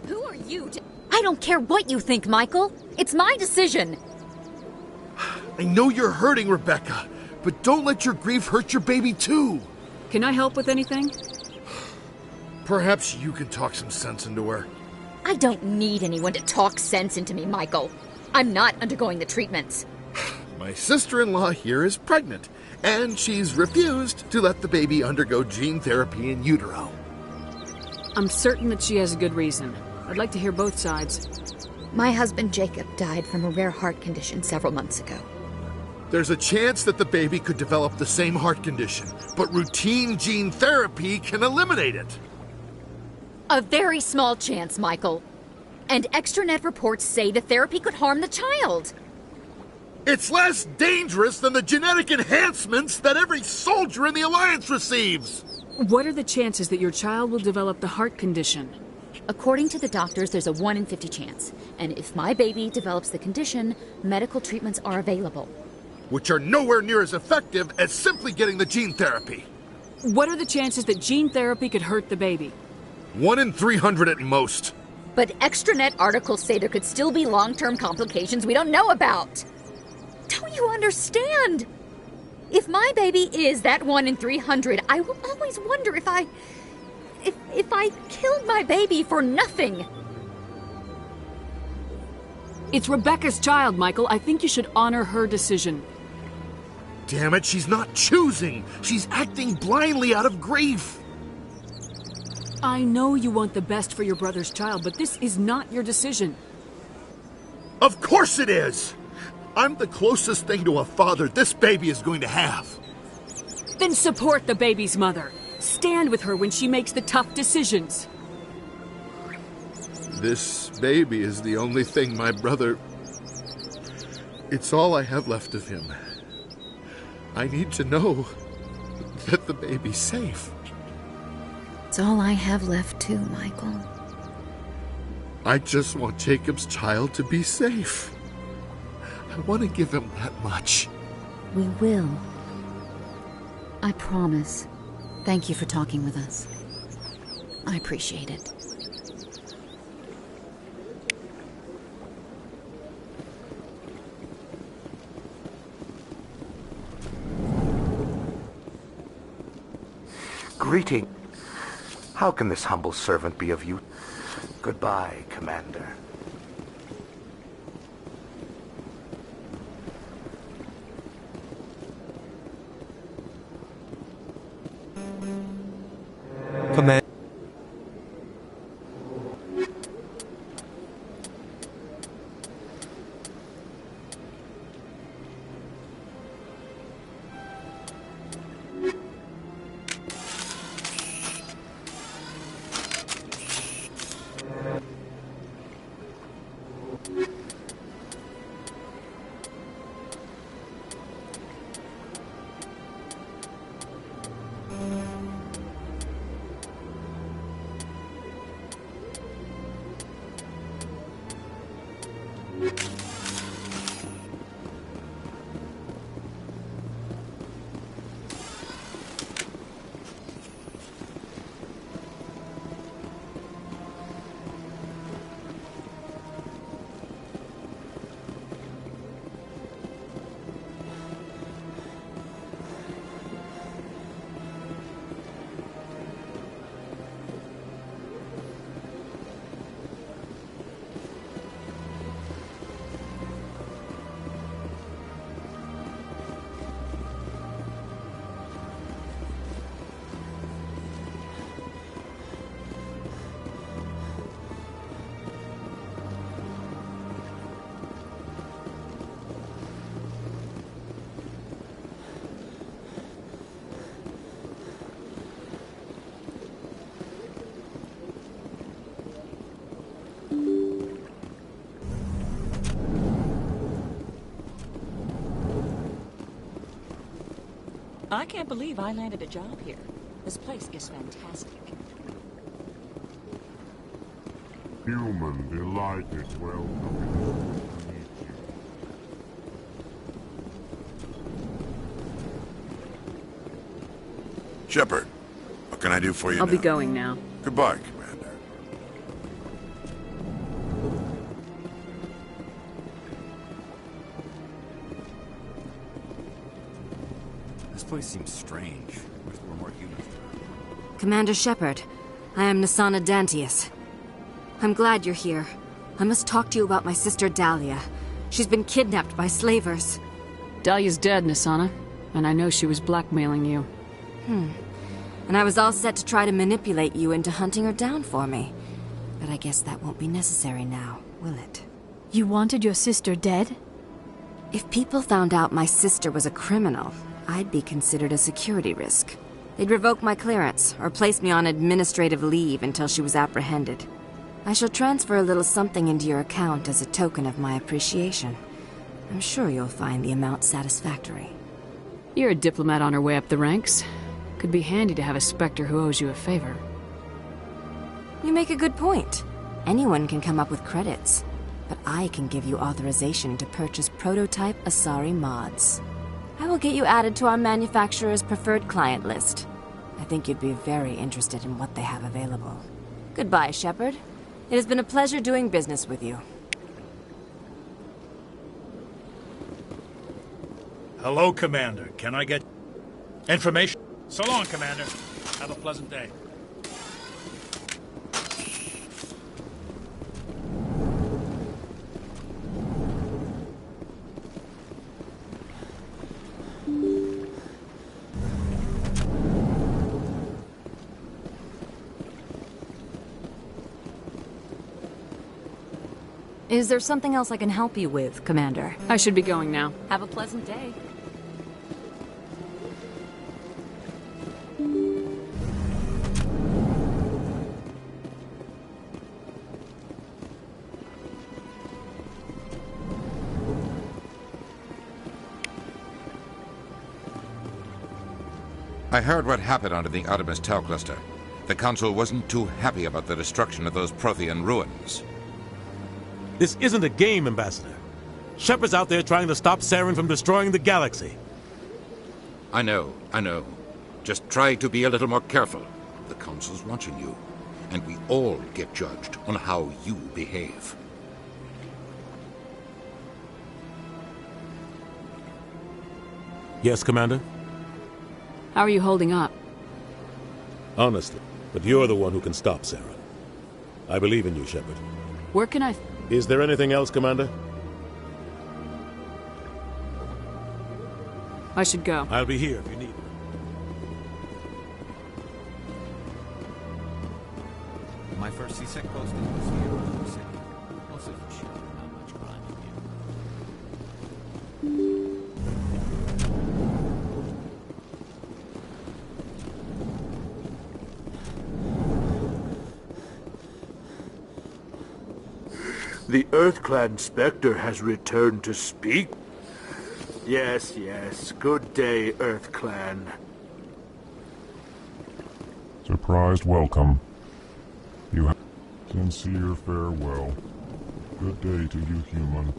Speaker 11: Who are you to... I don't care what you think, Michael. It's my decision.
Speaker 14: I know you're hurting, Rebecca, but don't let your grief hurt your baby too.
Speaker 7: Can I help with anything?
Speaker 14: Perhaps you can talk some sense into her.
Speaker 11: I don't need anyone to talk sense into me, Michael. I'm not undergoing the treatments.
Speaker 14: My sister-in-law here is pregnant, and she's refused to let the baby undergo gene therapy in utero.
Speaker 7: I'm certain that she has a good reason. I'd like to hear both sides.
Speaker 11: My husband Jacob died from a rare heart condition several months ago.
Speaker 14: There's a chance that the baby could develop the same heart condition, but routine gene therapy can eliminate it.
Speaker 11: A very small chance, Michael. And extranet reports say the therapy could harm the child.
Speaker 14: It's less dangerous than the genetic enhancements that every soldier in the Alliance receives.
Speaker 7: What are the chances that your child will develop the heart condition?
Speaker 11: According to the doctors, there's a 1 in 50 chance. And if my baby develops the condition, medical treatments are available.
Speaker 14: Which are nowhere near as effective as simply getting the gene therapy.
Speaker 7: What are the chances that gene therapy could hurt the baby?
Speaker 14: 1 in 300 at most.
Speaker 11: But extranet articles say there could still be long-term complications we don't know about. Don't you understand? If my baby is that 1 in 300, I will always wonder if I killed my baby for nothing.
Speaker 7: It's Rebecca's child, Michael. I think you should honor her decision.
Speaker 14: damn it, she's not choosing. She's acting blindly out of grief.
Speaker 7: I know you want the best for your brother's child, but this is not your decision.
Speaker 14: Of course it is! I'm the closest thing to a father this baby is going to have.
Speaker 7: Then support the baby's mother. Stand with her when she makes the tough decisions.
Speaker 14: This baby is the only thing my brother... It's all I have left of him. I need to know that the baby's safe.
Speaker 19: It's all I have left too, Michael.
Speaker 14: I just want Jacob's child to be safe. I want to give him that much.
Speaker 11: We will. I promise. Thank you for talking with us. I appreciate it.
Speaker 1: Greeting. How can this humble servant be of use? Goodbye, Commander. Command.
Speaker 2: I can't believe I landed a job here. This place is fantastic.
Speaker 12: Human, delighted, welcome.
Speaker 16: Shepard, what can I do for you
Speaker 7: I'll
Speaker 16: now?
Speaker 7: be going now.
Speaker 16: Goodbye, Commander.
Speaker 15: This place seems strange. Wish there were more humans.
Speaker 17: Commander Shepard, I am Nasana Dantius. I'm glad you're here. I must talk to you about my sister Dahlia. She's been kidnapped by slavers.
Speaker 7: Dahlia's dead, Nasana, and I know she was blackmailing you.
Speaker 17: And I was all set to try to manipulate you into hunting her down for me. But I guess that won't be necessary now, will it?
Speaker 13: You wanted your sister dead?
Speaker 17: If people found out my sister was a criminal, I'd be considered a security risk. They'd revoke my clearance, or place me on administrative leave until she was apprehended. I shall transfer a little something into your account as a token of my appreciation. I'm sure you'll find the amount satisfactory.
Speaker 7: You're a diplomat on her way up the ranks. Could be handy to have a Spectre who owes you a favor.
Speaker 17: You make a good point. Anyone can come up with credits, but I can give you authorization to purchase prototype Asari mods. I will get you added to our manufacturer's preferred client list. I think you'd be very interested in what they have available. Goodbye, Shepard. It has been a pleasure doing business with you.
Speaker 25: Hello, Commander. Can I get information? So long, Commander. Have a pleasant day.
Speaker 17: Is there something else I can help you with, Commander?
Speaker 7: I should be going now.
Speaker 17: Have a pleasant day.
Speaker 4: I heard what happened under the Artemis Tau cluster. The Council wasn't too happy about the destruction of those Prothean ruins.
Speaker 3: This isn't a game, Ambassador. Shepard's out there trying to stop Saren from destroying the galaxy.
Speaker 4: I know. Just try to be a little more careful. The Council's watching you, and we all get judged on how you behave.
Speaker 3: Yes, Commander?
Speaker 7: How are you holding up?
Speaker 3: Honestly, but you're the one who can stop Saren. I believe in you, Shepard.
Speaker 7: Where can I...
Speaker 3: Is there anything else, Commander?
Speaker 7: I should go.
Speaker 3: I'll be here if you need me.
Speaker 4: My first CSEC posting was here in New City. Also for sure, not much crime in here.
Speaker 1: The EarthClan Spectre has returned to speak. Yes. Good day, EarthClan.
Speaker 12: Surprised welcome. You have sincere farewell. Good day to you, human.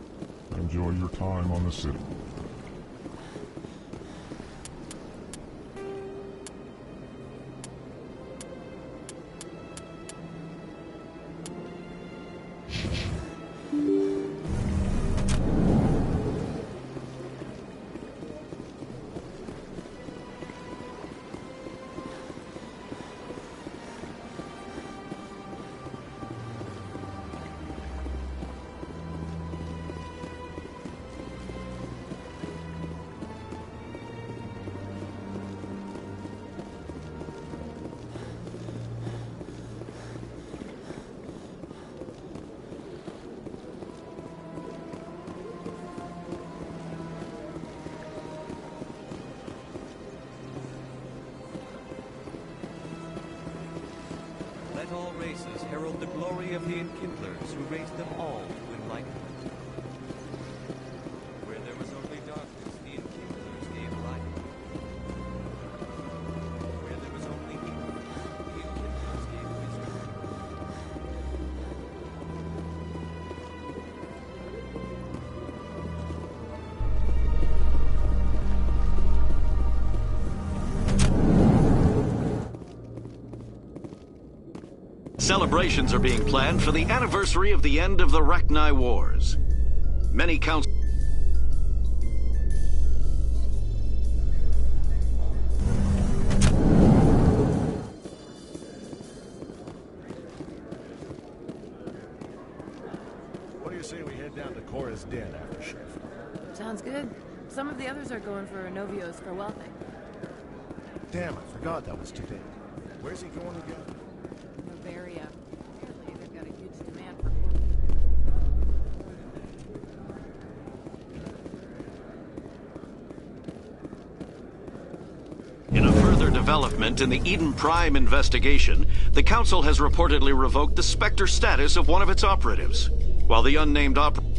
Speaker 12: Enjoy your time on the city.
Speaker 9: Let all races herald the glory of the Enkindlers who raised them all to enlightenment. Where there was only darkness, the Enkindlers gave light. Where there was only evil, the Enkindlers gave wisdom.
Speaker 18: Celebrations are being planned for the anniversary of the end of the Rachni Wars. Many councils...
Speaker 10: What do you say we head down to Cora's den after shift?
Speaker 20: Sounds good. Some of the others are going for Novios farewell thing.
Speaker 10: Damn, I forgot that was today. Where's he going again?
Speaker 20: Bavaria. Apparently they've got a huge demand for
Speaker 18: In a further development in the Eden Prime investigation, the Council has reportedly revoked the Spectre status of one of its operatives, while the unnamed operative...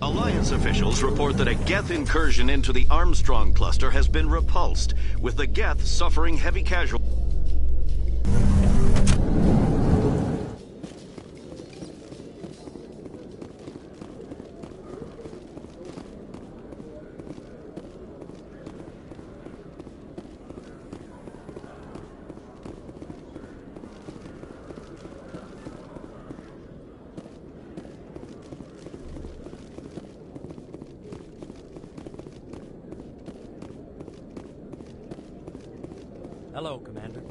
Speaker 18: Alliance officials report that a Geth incursion into the Armstrong cluster has been repulsed, with the Geth suffering heavy casualties.
Speaker 9: Hello, Commander.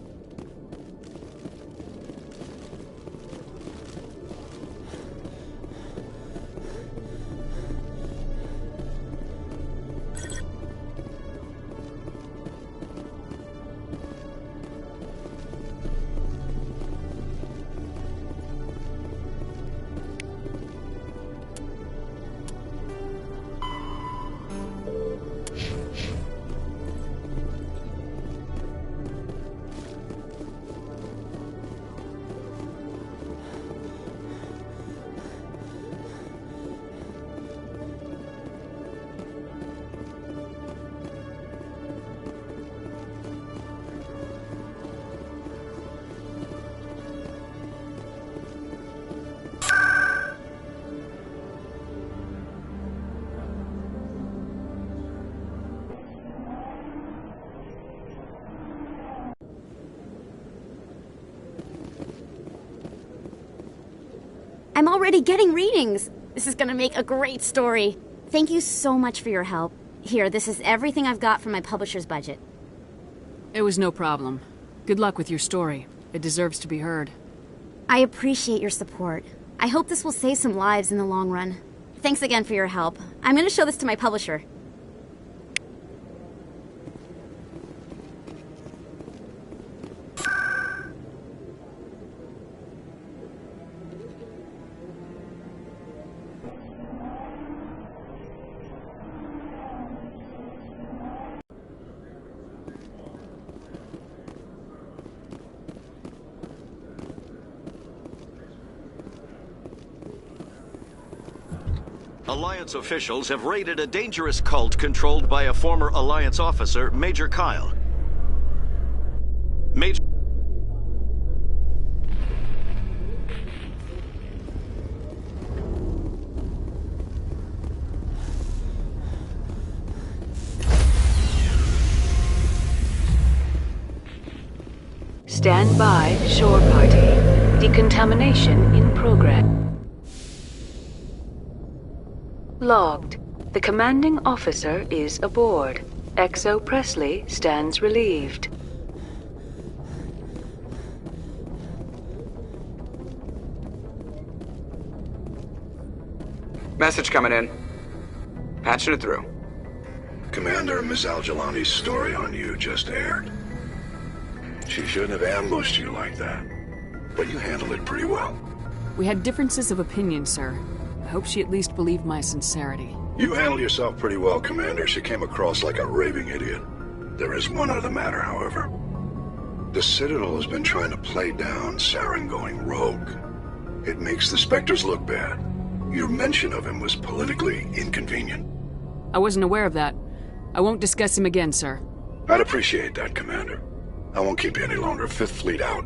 Speaker 24: I'm already getting readings. This is gonna make a great story. Thank you so much for your help. Here, this is everything I've got from my publisher's budget.
Speaker 7: It was no problem. Good luck with your story. It deserves to be heard.
Speaker 24: I appreciate your support. I hope this will save some lives in the long run. Thanks again for your help. I'm gonna show this to my publisher.
Speaker 18: Alliance officials have raided a dangerous cult controlled by a former Alliance officer, Major Kyle. Major...
Speaker 7: Stand by, shore party. Decontamination in progress. Logged. The commanding officer is aboard. XO Presley stands relieved.
Speaker 6: Message coming in. Patching it through.
Speaker 16: Commander, Ms. Al-Jalani's story on you just aired. She shouldn't have ambushed you like that, but you handled it pretty well.
Speaker 7: We had differences of opinion, sir. I hope she at least believed my sincerity.
Speaker 16: You handled yourself pretty well, Commander. She came across like a raving idiot. There is one other matter, however. The Citadel has been trying to play down Saren going rogue. It makes the Spectres look bad. Your mention of him was politically inconvenient.
Speaker 7: I wasn't aware of that. I won't discuss him again, sir.
Speaker 16: I'd appreciate that, Commander. I won't keep you any longer. Fifth Fleet out.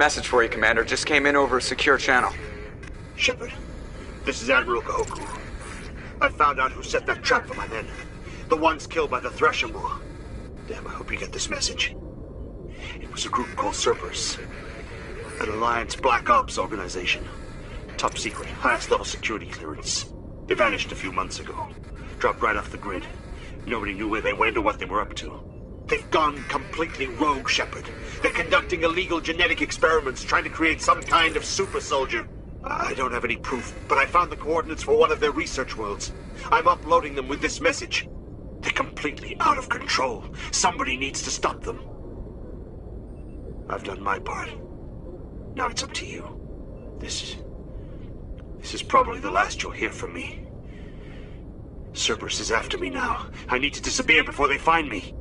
Speaker 6: Message for you, Commander. Just came in over a secure channel.
Speaker 5: Shepard, this is Admiral Kahoku. I found out who set that trap for my men. The ones killed by the Threshamur. Damn, I hope you get this message. It was a group called Cerberus. An Alliance Black Ops organization. Top secret, highest level security clearance. They vanished a few months ago. Dropped right off the grid. Nobody knew where they went or what they were up to. They've gone completely rogue, Shepard. They're conducting illegal genetic experiments, trying to create some kind of super soldier. I don't have any proof, but I found the coordinates for one of their research worlds. I'm uploading them with this message. They're completely out of control. Somebody needs to stop them. I've done my part. Now it's up to you. This is probably the last you'll hear from me. Cerberus is after me now. I need to disappear before they find me.